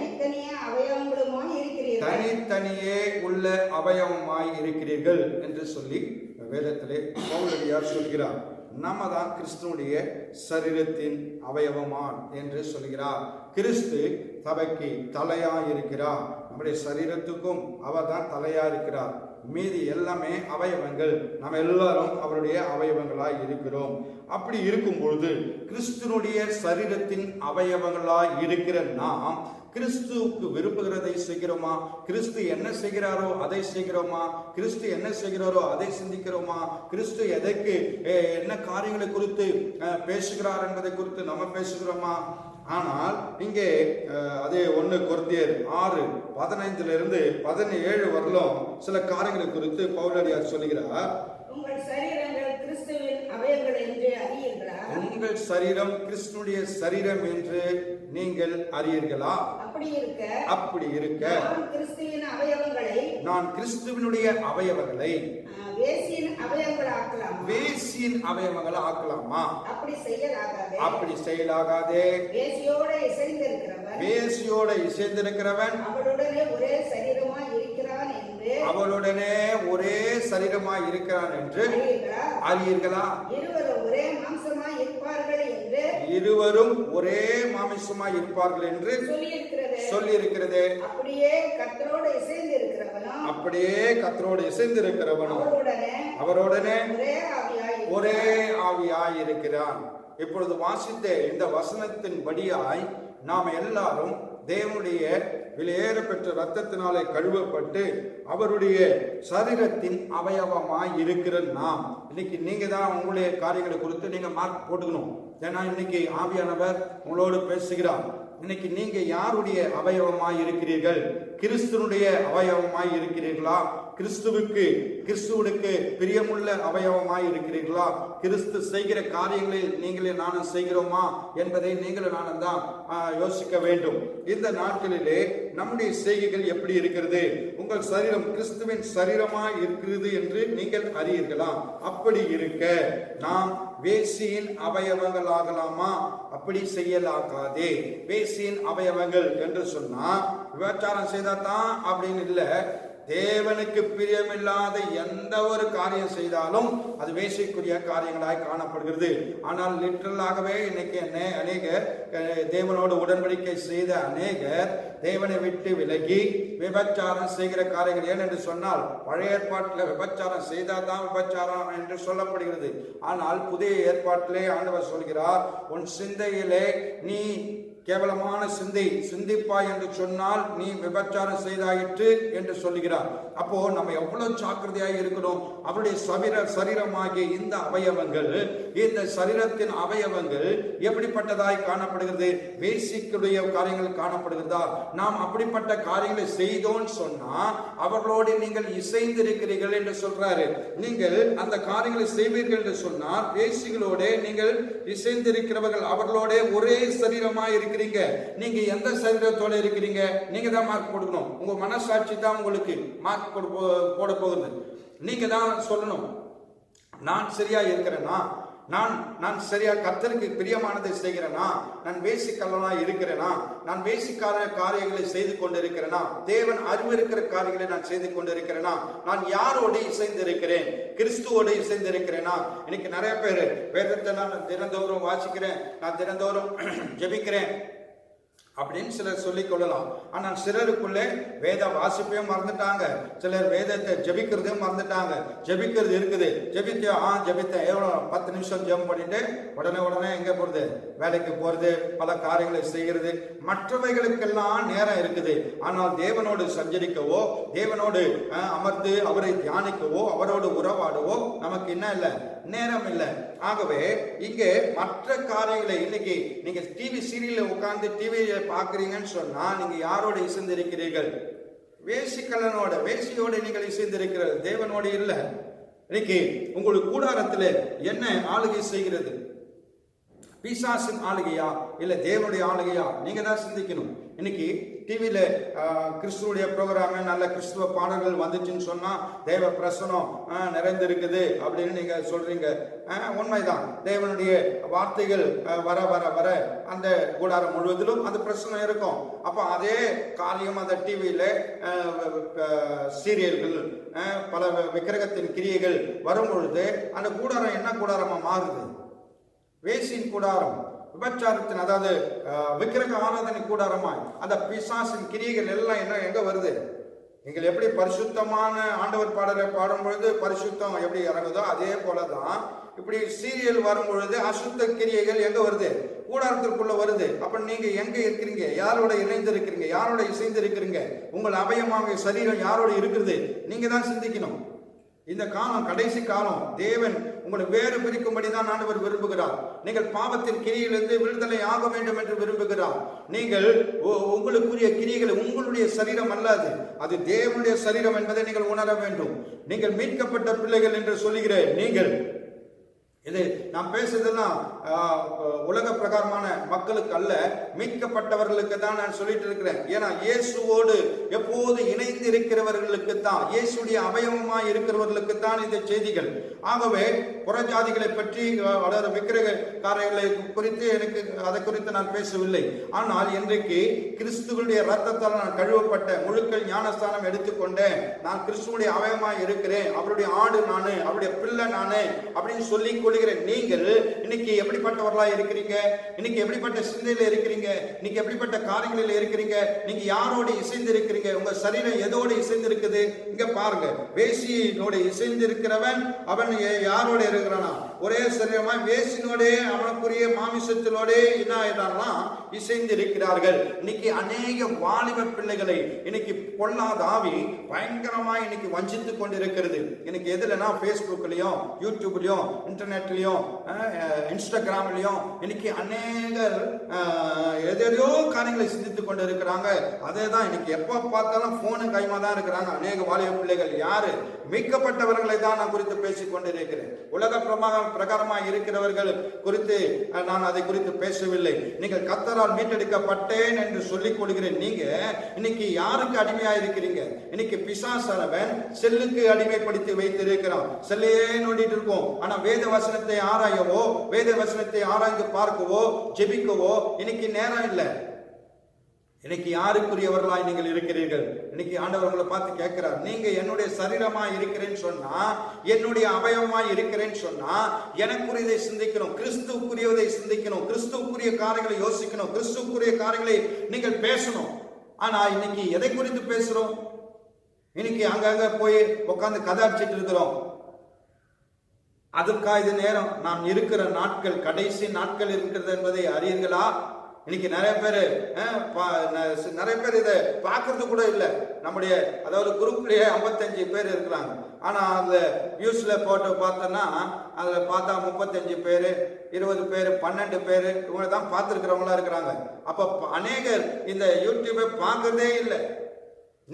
Speaker 3: தனித்தனியே உள்ள அவயவமாய் இருக்கிறீர்கள் என்று சொல்லி வேதத்திலே பவுலடியார் சொல்கிறார். நம்ம தான் கிறிஸ்துவனுடைய சரீரத்தின் அவயவமான் என்று சொல்கிறார். கிறிஸ்து சபைக்கு தலையாய் இருக்கிறார். நம்முடைய சரீரத்துக்கும் அவர் தான் தலையா இருக்கிறார். மீதி எல்லாமே அவயவங்கள். நம்ம எல்லாரும் அவருடைய அவயவங்களாய் இருக்கிறோம். அப்படி இருக்கும் பொழுது கிறிஸ்துவனுடைய சரீரத்தின் அவயவங்களாய் இருக்கிற நாம் கிறிஸ்துவுக்கு விரும்புகிறதை செய்கிறோமா? கிறிஸ்து என்ன செய்கிறாரோ அதை செய்கிறோமா? கிறிஸ்து என்ன செய்கிறாரோ அதை சிந்திக்கிறோமா? கிறிஸ்து எதற்கு என்ன காரியங்களை குறித்து பேசுகிறார் என்பதை குறித்து நம்ம பேசுகிறோமா? ஆனால் இங்கே அதே 1 கொரிந்தியர் 6:15 17 வரலும் சில காரியங்களை குறித்து பவுலடியார் சொல்லுகிறார். உங்கள் சரீரம் கிறிஸ்துடைய சரீரம் என்று நீங்கள் அறியீர்களா? அப்படி இருக்க நான் கிறிஸ்துவினுடைய அவயவங்களை வேசியின் அவயவங்களை ஆக்கலாமா? அப்படி செய்யலாகாதே. வேசியோட இசைந்திருக்கிறவன் அவளுடனே ஒரே சரீரமாய் இருக்கிறான் என்று
Speaker 1: அறியீர்களா?
Speaker 3: அறியீர்களா?
Speaker 1: இருவரும் ஒரே மாம்சமாய் இருப்பார்கள் என்று
Speaker 3: இருவரும் ஒரே மாமிசமாய் இருப்பார்கள் என்று சொல்லியிருக்கிறது.
Speaker 1: அப்படியே கர்த்தரோடு இசைந்து இருக்கிறவனும்
Speaker 3: அவருடனே ஒரே
Speaker 1: ஆவியாய்
Speaker 3: ஆவியாய் இருக்கிறான். இப்பொழுது வாசித்த இந்த வசனத்தின் படியாய் நாம் எல்லாரும் தேவனுடைய விலையேற பெற்ற இரத்தத்தினாலே கழுவப்பட்டு அவருடைய சரீரத்தின் அவயவமாய் இருக்கிற நாம் இன்னைக்கு நீங்க தான் உங்களுடைய காரியங்களை குறித்து நீங்க மார்க் போட்டுக்கணும். ஏன்னா இன்னைக்கு ஆவியானவர் உங்களோடு பேசுகிறார். இன்னைக்கு நீங்க யாருடைய அவயவமாய் இருக்கிறீர்கள்? கிறிஸ்துவனுடைய அவயவமாய் இருக்கிறீர்களா? கிறிஸ்துவுக்கு பிரியமுள்ள அவயவமாய் இருக்கிறீர்களா? கிறிஸ்து செய்கிற காரியங்களில் நீங்களே நானும் செய்கிறோமா என்பதை நீங்களும் நானும் தான் யோசிக்க வேண்டும். இந்த நாட்களிலே நம்முடைய செய்கைகள் எப்படி இருக்கிறது? உங்கள் சரீரம் கிறிஸ்துவின் சரீரமாய் இருக்கிறது என்று நீங்கள் அறியீர்களா? அப்படி இருக்க நாம் வேசியின் அவயவங்கள் ஆகலாமா? அப்படி செய்யலாகாதே. வேசியின் அவயவங்கள் என்று சொன்னா விபச்சாரம் செய்தாதான் அப்படின்னு இல்லை. தேவனுக்கு பிரியமில்லாத எந்த ஒரு காரியம் செய்தாலும் அது வேசிக்குரிய காரியங்களாய் காணப்படுகிறது. ஆனால் லிட்டரலாகவே இன்னைக்கு அநேகர் தேவனோடு உடன்படிக்கை செய்த அநேகர் தேவனை விட்டு விலகி விபச்சாரம் செய்கிற காரியங்கள். ஏன் என்று சொன்னால் பழைய ஏற்பாட்டில் விபச்சாரம் செய்தாதான் விபச்சாரம் என்று சொல்லப்படுகிறது. ஆனால் புதிய ஏற்பாட்டிலே ஆண்டவர் சொல்கிறார், உன் சிந்தையிலே நீ கேவலமான சிந்திப்பாய் என்று சொன்னால் நீ விபச்சாரம் செய்தாயிற்று என்று சொல்லுகிறார். அப்போ நம்ம எவ்வளவு ஜாக்கிரதையாக இருக்கணும். அவருடைய சரீரமாகிய இந்த அவயவங்கள், இந்த சரீரத்தின் அவயவங்கள் எப்படிப்பட்டதாய் காணப்படுகிறது? வேசிக்குடைய காரியங்கள் காணப்படுகிறதா? நாம் அப்படிப்பட்ட காரியங்களை செய்தோன்னு சொன்னா அவர்களோடு நீங்கள் இசைந்திருக்கிறீர்கள் என்று சொல்றாரு. நீங்கள் அந்த காரியங்களை செய்வீர்கள் என்று சொன்னால் வேசிகளோட நீங்கள் இசைந்திருக்கிறவர்கள், அவர்களோட ஒரே சரீரமாய் இருக்கிறீங்க. நீங்க எந்த சரீரத்தோட இருக்கிறீங்க? நீங்க தான் மார்க் கொடுக்கணும். உங்க மனசாட்சி தான் உங்களுக்கு மார்க் போட போகுது. நீங்க தான் சொல்லணும், நான் சரியா இருக்கிறேனா? நான் சரியா கர்த்தருக்கு பிரியமானதை செய்கிறேனா? நான் வேசிக்கல்லனா இருக்கிறேனா? நான் வேசிக்கார காரியங்களை செய்து கொண்டிருக்கிறேனா? தேவன் அறிவிருக்கிற காரியங்களை நான் செய்து கொண்டிருக்கிறேனா? நான் யாரோடு இசைந்திருக்கிறேன்? கிறிஸ்துவோடு இசைந்திருக்கிறேனா? இன்னைக்கு நிறைய பேர் வேதத்தை நான் தினந்தோறும் வாசிக்கிறேன், நான் தினந்தோறும் ஜெபிக்கிறேன் அப்படின்னு சிலர் சொல்லிக் கொள்ளலாம். ஆனால் சிலருக்குள்ளே வேத வாசிப்பையும் மறந்துட்டாங்க. சிலர் வேதத்தை ஜெபிக்கிறதையும் மறந்துட்டாங்க. ஜெபிக்கிறது இருக்குது, ஜெபித்தேன் எவ்வளோ 10 நிமிஷம் ஜெபம் பண்ணிட்டு உடனே எங்கே போகிறது? வேலைக்கு போகிறது, பல காரியங்களை செய்கிறது, மற்றவைகளுக்கெல்லாம் நேரம் இருக்குது. ஆனால் தேவனோடு சஞ்சரிக்கவோ, தேவனோடு அமர்ந்து அவரை தியானிக்கவோ, அவரோடு உறவாடவோ நமக்கு என்ன இல்லை, நேரம் இல்லை. ஆகவே இங்கே மற்ற காரியங்களை இன்னைக்கு நீங்க டிவி சீரியல்ல உட்கார்ந்து டிவியை பார்க்குறீங்கன்னு சொன்னா நீங்க யாரோட இசைந்திருக்கிறீர்கள்? வேசியோட நீங்கள் இசைந்திருக்கிறீர்கள், தேவனோடு இல்லை. இன்னைக்கு உங்களுக்கு கூடாரத்தில் என்ன ஆளுகை செய்கிறது? பிசாசின் ஆளுகையா இல்லை தேவனுடைய ஆளுகையா? நீங்க தான் சிந்திக்கணும். இன்னைக்கு டிவியில கிறிஸ்துவனுடைய ப்ரோக்ராம், நல்ல கிறிஸ்துவ பாடல்கள் வந்துச்சுன்னு சொன்னா தேவ பிரசனம் நிறைந்திருக்குது அப்படின்னு நீங்க சொல்றீங்க. உண்மைதான், தேவனுடைய வார்த்தைகள் வர வர வர அந்த கூடாரம் முழுவதிலும் அந்த பிரச்சனை இருக்கும். அப்போ அதே காரியம் அந்த டிவியில சீரியல்கள், பல விக்கிரகத்தின் கிரியைகள் வரும் பொழுது அந்த கூடாரம் என்ன கூடாரமா மாறுது? வேசின் கூடாரம், விபச்சாரத்தின், அதாவது விக்கிரக ஆராதனை கூடாரமாய் அந்த பிசாசின் கிரியைகள் எல்லாம் எங்க வருது? நீங்கள் எப்படி பரிசுத்தமான ஆண்டவர் பாடலை பாடும் பொழுது பரிசுத்தம் எப்படி இறங்குதோ அதே போலதான் இப்படி சீரியல் வரும் பொழுது அசுத்த கிரியைகள் எங்க வருது? கூடாரத்திற்குள்ள வருது. அப்ப நீங்க எங்க இருக்கிறீங்க? யாரோட இணைந்து இருக்கிறீங்க? யாரோட இசைந்து இருக்கிறீங்க? உங்கள் அவயமாக சரீரம் யாரோட இருக்கிறது? நீங்க தான் சிந்திக்கணும். இந்த காலம் கடைசி காலம். தேவன் உங்களை வேறு பிரிக்கும்படிதான் ஆண்டவர் விரும்புகிறார். நீங்கள் பாவத்தின் கிரியிலிருந்து விடுதலை ஆக வேண்டும் என்று விரும்புகிறார். நீங்கள் உங்களுக்குரிய கிரிகளை, உங்களுடைய சரீரம் அல்லது அது தேவனுடைய சரீரம் என்பதை நீங்கள் உணர வேண்டும். நீங்கள் மீட்கப்பட்ட பிள்ளைகள் என்று சொல்லுகிறேன். நீங்கள் இது நான் பேசுறதெல்லாம் உலக பிரகாரமான மக்களுக்கு அல்ல, மீட்கப்பட்டவர்களுக்கு தான் நான் சொல்லிட்டு இருக்கிறேன். ஏன்னா இயேசுவோடு எப்போது இணைந்து இருக்கிறவர்களுக்கு தான், இயேசுடைய அவயவமாய் இருக்கிறவர்களுக்கு தான் இந்த செய்திகள். ஆகவே புறஜாதிகளை பற்றி அதாவது விக்கிரகக்காரர்களை குறித்து எனக்கு அதை குறித்து நான் பேசவில்லை. ஆனால் இன்றைக்கு கிறிஸ்துவனுடைய ரத்தத்தால் நான் கழுவப்பட்ட முழுக்கள் ஞானஸ்தானம் எடுத்துக்கொண்டேன், நான் கிறிஸ்துவனுடைய அவயமாய் இருக்கிறேன், அவருடைய ஆடு நானு, அவருடைய பிள்ளை நானு அப்படின்னு சொல்லிக் கொள்கிற நீங்கள் இன்னைக்கு எப்படிப்பட்டவர்களா இருக்கிறீங்க? இன்னைக்கு எப்படிப்பட்ட சிந்தையில இருக்கிறீங்க? இன்னைக்கு எப்படிப்பட்ட காரியங்களில் இருக்கிறீங்க? நீங்க யாரோடு இசைந்து இருக்கிறீங்க? உங்க சரீரம் எதோடு இசைந்து இருக்குது? இங்க பாருங்க, வேசியினோடு இசைந்து இருக்கிறவன் அவன் யாரோட இருக்கிறானா? ஒரே சரீரமா வேசினோட அவனுக்குரிய மாமிசத்தினோட என்ன ஆயிட்டான்னா இசைந்து இருக்கிறார்கள். இன்னைக்கு அநேக வாலிப பிள்ளைகளை இன்னைக்கு பொல்லாத ஆவி பயங்கரமா இன்னைக்கு வஞ்சித்து கொண்டிருக்கிறது. இன்னைக்கு எதுலனா பேஸ்புக்லயும், யூடியூப்லயும், இன்டர்நெட்லயும், இன்ஸ்டாகிராம்லயும் இன்னைக்கு அநேகர் எதையோ காரியங்களை சிந்தித்துக் கொண்டு இருக்கிறாங்க. அதே தான் இன்னைக்கு எப்ப பார்த்தாலும் போனு கைமா தான் இருக்கிறாங்க அநேக வாலிப பிள்ளைகள். யாரு? மீட்கப்பட்டவர்களை தான் நான் குறித்து பேசிக் கொண்டிருக்கிறேன். உலக பிரகாரமா இருக்கிறவர்கள் குறித்து நான் அதை குறித்து பேசவில்லை. நீங்கள் கர்த்தரால் மீட்டெடுக்கப்பட்டேன் என்று சொல்லிக் கொள்கிறேன். நீங்க இன்னைக்கு யாருக்கு அடிமையா இருக்கிறீங்க? இன்னைக்கு பிசாசானவன் செல்லுக்கு அடிமைப்படுத்தி வைத்திருக்கிறான். செல்லையே நோண்டிட்டு இருக்கோம். ஆனா வேத வசனத்தை ஆராயவோ, வேத வசனத்தை ஆராய்ந்து பார்க்கவோ, ஜெபிக்கவோ இன்னைக்கு நேரம் இல்லை. இன்னைக்கு யாருக்குரியவர்களாய் நீங்கள் இருக்கிறீர்கள்? இன்னைக்கு ஆண்டவர் உங்களை பார்த்து கேட்கிறார், நீங்க என்னுடைய சரீரமா இருக்கிறேன்னு சொன்னா, என்னுடைய அவயவமாய் இருக்கிறேன்னு சொன்னா, எனக்குரியதை சிந்திக்கணும், கிறிஸ்துக்குரியதை சிந்திக்கணும், கிறிஸ்துக்குரிய காரியங்களை யோசிக்கணும், கிறிஸ்துக்குரிய காரியங்களை நீங்கள் பேசணும். ஆனா இன்னைக்கு எதை குறித்து பேசுறோம்? இன்னைக்கு அங்கங்க போய் உட்காந்து கதை அடிச்சிட்டு இருக்கிறோம். அதுக்கா இது நேரம்? நாம் இருக்கிற நாட்கள் கடைசி நாட்கள் இருக்கிறது என்பதை அறியீர்களா? இன்னைக்கு நிறைய பேர் இதை பார்க்கறது கூட இல்லை. நம்முடைய அதாவது குரூப்லயே 55 பேர் இருக்கிறாங்க. ஆனா அதுல வியூஸ்ல போட்டு பார்த்தோன்னா அதுல பார்த்தா 35 பேரு, 20 பேரு, 12 பேரு இவங்க தான் பார்த்துருக்கிறவங்களா இருக்கிறாங்க. அப்ப அநேகர் இந்த யூடியூபை பார்க்கறதே இல்லை.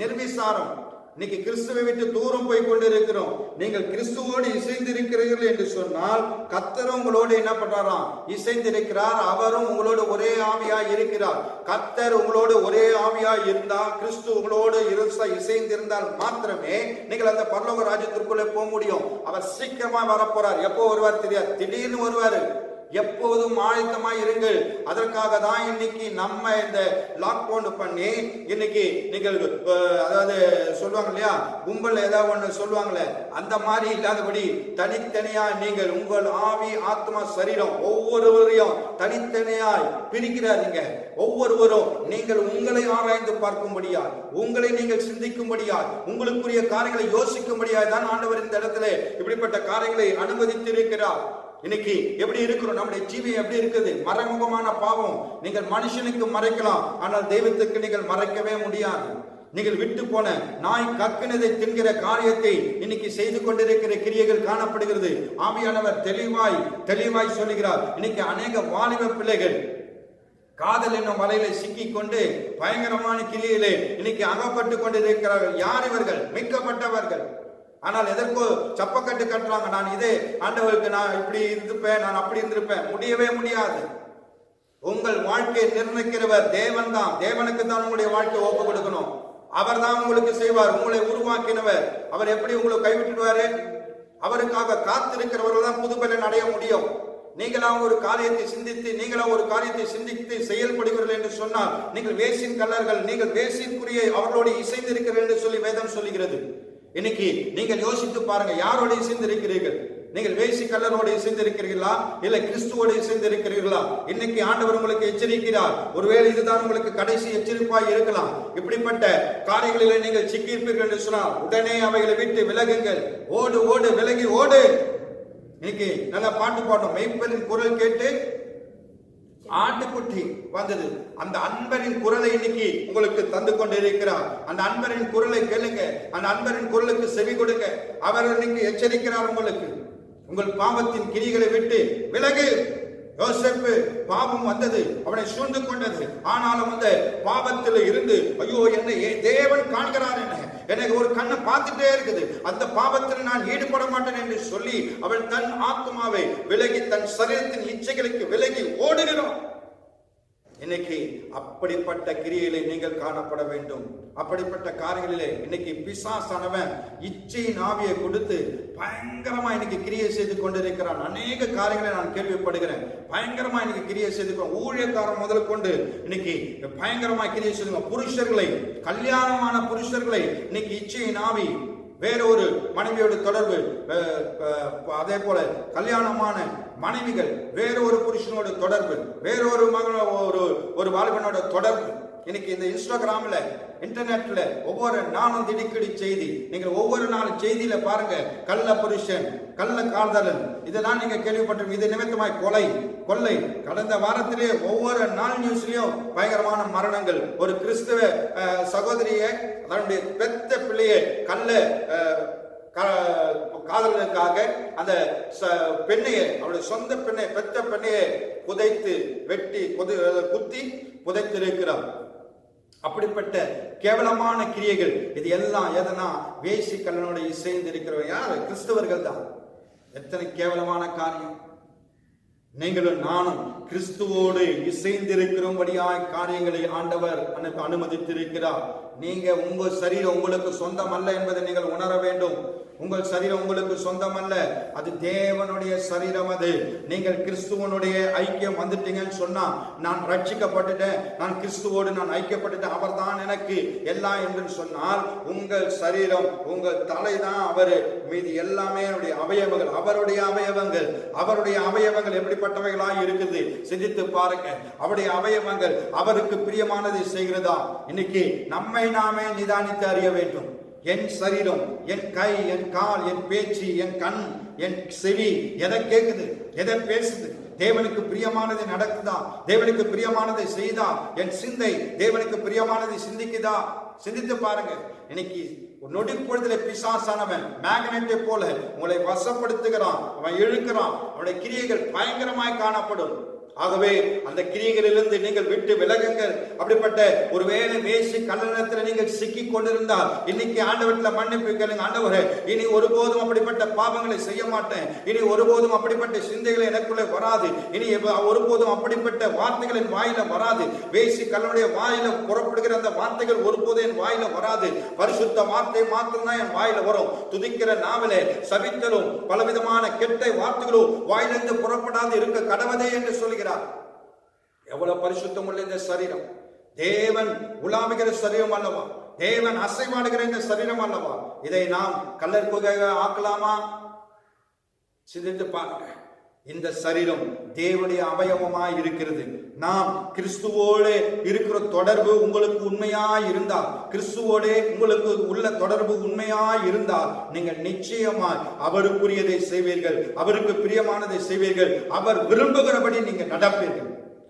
Speaker 3: நிர்விசாரம். இன்னைக்கு கிறிஸ்துவை விட்டு தூரம் போய் கொண்டு இருக்கிறோம். நீங்கள் கிறிஸ்துவோடு இசைந்திருக்கிறீர்கள் என்று சொன்னால் கர்த்தர் உங்களோடு என்ன பண்றாராம்? இசைந்திருக்கிறார். அவரும் உங்களோடு ஒரே ஆவியாய் இருக்கிறார். கர்த்தர் உங்களோடு ஒரே ஆவியாய் இருந்தால், கிறிஸ்து உங்களோடு இசைந்திருந்தால் மாத்திரமே நீங்கள் அந்த பரலோக ராஜ்யத்திற்குள்ளே போக முடியும். அவர் சீக்கிரமா வரப்போறார். எப்போ வருவார் தெரியாது, திடீர்னு வருவாரு. எப்போதும் ஆயத்தமாய் இருங்கள். அதற்காக தான் இன்னைக்கு நம்ம இந்த லாக்டவுன் பண்ணி இன்னைக்கு நீங்கள் அதாவது சொல்லுவாங்க இல்லையா, கும்பல் ஏதாவது ஒண்ணு சொல்லுவாங்களே, அந்த மாதிரி இல்லாதபடி தனித்தனியா நீங்கள் உங்கள் ஆவி, ஆத்மா, சரீரம் ஒவ்வொருவரையும் தனித்தனியாய் பிரிக்கிறாருங்க. ஒவ்வொருவரும் நீங்கள் உங்களை ஆராய்ந்து பார்க்கும்படியா, உங்களை நீங்கள் சிந்திக்கும்படியா, உங்களுக்குரிய காரியங்களை யோசிக்கும்படியா தான் ஆண்டவர் இந்த இடத்துல இப்படிப்பட்ட காரியங்களை அனுமதித்திருக்கிறார். இன்னைக்கு எப்படி இருக்கிறோம்? நம்முடைய ஜீவியம் எப்படி இருக்குது? மறைமுகமான பாவம் நீங்கள் மனுஷனுக்கு மறைக்கலாம், ஆனால் தெய்வத்துக்கு நீங்கள் மறைக்கவே முடியாது. நீங்கள் விட்டு போன நாய் கக்கினதை தின்கிற காரியத்தை இன்னைக்கு செய்து கொண்டிருக்கிற கிரியைகள் காணப்படுகிறது. ஆவியானவர் தெளிவாய் சொல்லுகிறார். இன்னைக்கு அநேக வாலிப பிள்ளைகள் காதல் என்னும் வலையில சிக்கி கொண்டு பயங்கரமான கிரியிலே இன்னைக்கு அகப்பட்டு கொண்டிருக்கிறார்கள். யார் இவர்கள்? மீட்கப்பட்டவர்கள். ஆனால் எதற்கோ சப்பக்கட்டு கட்டுறாங்க. நான் இதே ஆண்டவருக்கு நான் இப்படி இருந்திருப்பேன், நான் அப்படி இருந்திருப்பேன். முடியவே முடியாது. உங்கள் வாழ்க்கையை நிர்ணயிக்கிறவர் தேவன் தான். தேவனுக்கு தான் உங்களுடைய வாழ்க்கையை ஒப்பு கொடுக்கணும். அவர் தான் உங்களுக்கு செய்வார். உங்களை உருவாக்கினவர். அவர் எப்படி உங்களை கைவிட்டுடுவாரு? அவருக்காக காத்திருக்கிறவர்கள் தான் புது பலன் அடைய முடியும். நீங்களாம் ஒரு காரியத்தை சிந்தித்து செயல்படுகிறீர்கள் என்று சொன்னால் நீங்கள் வேசின் கல்லர்கள், நீங்கள் வேசிற்குரிய அவர்களோடு இசைந்திருக்கிறீர்கள் என்று சொல்லி வேதம் சொல்லுகிறது. இன்னைக்கு நீங்கள் யோசித்து பாருங்க, யாரோடு இசைந்திருக்கிறீர்கள்? நீங்கள் வேசி கல்லரோடு இசைந்திருக்கிறீர்களா, இல்ல கிறிஸ்துவோடு இசைந்திருக்கிறீர்களா? இன்னைக்கு ஆண்டவர் உங்களுக்கு எச்சரிக்கிறார். ஒருவேளை இதுதான் உங்களுக்கு கடைசி எச்சரிப்பாய் இருக்கலாம். இப்படிப்பட்ட காரியங்களில் நீங்கள் சிக்கியிருப்பீர்கள் என்று சொன்னால் உடனே அவைகளை விட்டு விலகுங்கள். ஓடு விலகி ஓடு. இன்னைக்கு நல்லா பாட்டு பாடணும். மெய்ப்பரின் குரல் கேட்டு ஆட்டுக்குட்டி வந்தது. அந்த அன்பரின் குரலை இன்னைக்கு உங்களுக்கு தந்து கொண்டிருக்கிறார். அந்த அன்பரின் குரலை கேளுங்க. அந்த அன்பரின் குரலுக்கு செவி கொடுங்க. அவர் இன்னைக்கு எச்சரிக்கிறார் உங்களுக்கு. உங்கள் பாவத்தின் கிரிகளை விட்டு விலகு. யோசேப்பு பாவம் வந்தது, அவனை சூழ்ந்து கொண்டது. ஆனாலும் அந்த பாவத்தில் இருந்து ஐயோ என்னை தேவன் காண்கிறார், எனக்கு ஒரு கண்ணை பார்த்துட்டே இருக்குது, அந்த பாவத்தில் நான் ஈடுபட மாட்டேன் என்று சொல்லி அவள் தன் ஆத்மாவை விலகி தன் சரீரத்தின் இச்சைகளுக்கு விலகி ஓடுகிறான். இன்னைக்கு அப்படிப்பட்ட கிரியையிலே நீங்கள் காணப்பட வேண்டும். அப்படிப்பட்ட காரியங்களிலே இன்னைக்கு பிசாசானவன் இச்சையின் ஆவியை கொடுத்து பயங்கரமா இன்னைக்கு கிரியை செய்து கொண்டிருக்கிறான். அநேக காரியங்களை நான் கேள்விப்படுகிறேன். பயங்கரமா இன்னைக்கு கிரியை செய்து ஊழியக்காரன் முதல் கொண்டு இன்னைக்கு பயங்கரமா கிரியை செய்து புருஷர்களை, கல்யாணமான புருஷர்களை இன்னைக்கு இச்சையின் ஆவி, வேறொரு மனைவியோட தொடர்பு, அதே போல கல்யாணமான மனைவிகள் வேறொரு புருஷனோட தொடர்பு, வேறொரு ஒரு வாலிபனோட தொடர்பு. இன்னைக்கு இந்த இன்ஸ்டாகிராம்ல, இன்டர்நெட்ல ஒவ்வொரு நாளும் திடுக்கிடி செய்தி. நீங்க ஒவ்வொரு நாள் செய்தியில பாருங்க, கள்ள புருஷன், கள்ள காதலன், இதெல்லாம் நீங்க கேள்விப்பட்டிருக்கீங்க. இது நிமித்தமாய் கொள்ளை. கடந்த வாரத்திலே ஒவ்வொரு நாள் நியூஸ்லயும் பயங்கரமான மரணங்கள். ஒரு கிறிஸ்தவ சகோதரிய தன்னுடைய பெத்த பிள்ளையை கள்ள காதலனுக்காக அந்த பெண்ணையை, அவருடைய சொந்த பெண்ணை, பெத்த பெண்ணையை புதைத்து வெட்டி குத்தி புதைத்திருக்கிறார். அப்படிப்பட்ட கேவலமான கிரியைகள். இது எல்லாம் எதனா வேசி கல்லனோட இசைந்து இருக்கிறவங்க யாரு? கிறிஸ்தவர்கள் தான். எத்தனை கேவலமான காரியம்! நீங்களும் நானும் கிறிஸ்துவோடு இசைந்திருக்கிறபடியாய் காரியங்களை ஆண்டவர் அனுமதித்திருக்கிறார். நீங்க உங்கள் சரீரம் உங்களுக்கு சொந்தம் அல்ல என்பதை நீங்கள் உணர வேண்டும். உங்கள் சரீரம் உங்களுக்கு சொந்தம் அல்ல, அது தேவனுடைய சரீரம். அது நீங்கள் கிறிஸ்துவனுடைய ஐக்கியம் வந்துட்டீங்கன்னு சொன்னா, நான் ரட்சிக்கப்பட்டுட்டேன், நான் கிறிஸ்துவோடு நான் ஐக்கியப்பட்டுட்டேன், அவர் தான் எனக்கு எல்லாம் என்று சொன்னால், உங்கள் சரீரம், உங்கள் தலை தான் அவரு, மீதி எல்லாமே அவயவங்கள், அவருடைய அவயவங்கள் எப்படிப்பட்டவைகளாய் இருக்குது சிந்தித்து பாருங்க. அவருடைய அவயவங்கள் அவருக்கு பிரியமானதை செய்கிறதா? இன்னைக்கு நம்மை நாமே நிதானித்து அறிய வேண்டும். என் சரீரம், என் கை, என் கால், என் பேச்சு, என் கண், என் செவி எதை கேட்குது, எதை பேசுது? தேவனுக்கு பிரியமானதை நடக்குதா? தேவனுக்கு பிரியமானதை செய்தா? என் சிந்தை தேவனுக்கு பிரியமானதை சிந்திக்குதா? சிந்தித்து பாருங்க. இன்னைக்கு நொடி பொழுதுல பிசாசானவன் மேக்னெட்டை போல உங்களை வசப்படுத்துகிறான், அவன் இழுக்கிறான். அவனுடைய கிரியைகள் பயங்கரமாய் காணப்படும். ஆகவே அந்த கிரியைகளிலிருந்து நீங்கள் விட்டு விலகுங்கள். அப்படிப்பட்ட ஒருவேளை வேசி கல்லணத்தில் நீங்கள் சிக்கி கொண்டிருந்தால் இன்னைக்கு ஆண்டவர்ல மன்னிப்பு கேளுங்க. ஆண்டவரே, இனி ஒருபோதும் அப்படிப்பட்ட பாவங்களை செய்ய மாட்டேன், இனி ஒருபோதும் அப்படிப்பட்ட சிந்தைகளை எனக்குள்ளே வராது, இனி ஒருபோதும் அப்படிப்பட்ட வார்த்தைகள் என் வாயில வராது. வேசி கல்லனுடைய வாயில புறப்படுகிற அந்த வார்த்தைகள் ஒருபோதும் என் வாயில வராது. பரிசுத்த வார்த்தை மாத்திரம்தான் என் வாயில வரும். துதிக்கிற நாவலே சபித்தலும் பலவிதமான கெட்ட வார்த்தைகளும் வாயிலிருந்து புறப்படாது இருக்க கடவதே என்று சொல்கிறார். எவ்வளவு பரிசுத்தம் உள்ள இந்த சரீரம்! தேவன் உலாவுகிற சரீரம் அல்லவா? தேவன் அசைவாடுகிற இந்த சரீரம் அல்லவா? இதை நாம் கல்லற்புகையாக ஆக்கலாமா? சிந்தித்து பாருங்க. இந்த சரீரம் தேவனுடைய அவயவமாய் இருக்கிறது. நாம் கிறிஸ்துவோடு இருக்கிற தொடர்பு உங்களுக்கு உண்மையாய் இருந்தால், கிறிஸ்துவோடு உங்களுக்கு உள்ள தொடர்பு உண்மையாய் இருந்தால், நீங்கள் நிச்சயமாய் அவருக்குரியதை செய்வீர்கள், அவருக்கு பிரியமானதை செய்வீர்கள், அவர் விரும்புகிறபடி நீங்கள் நடப்பீர்கள்.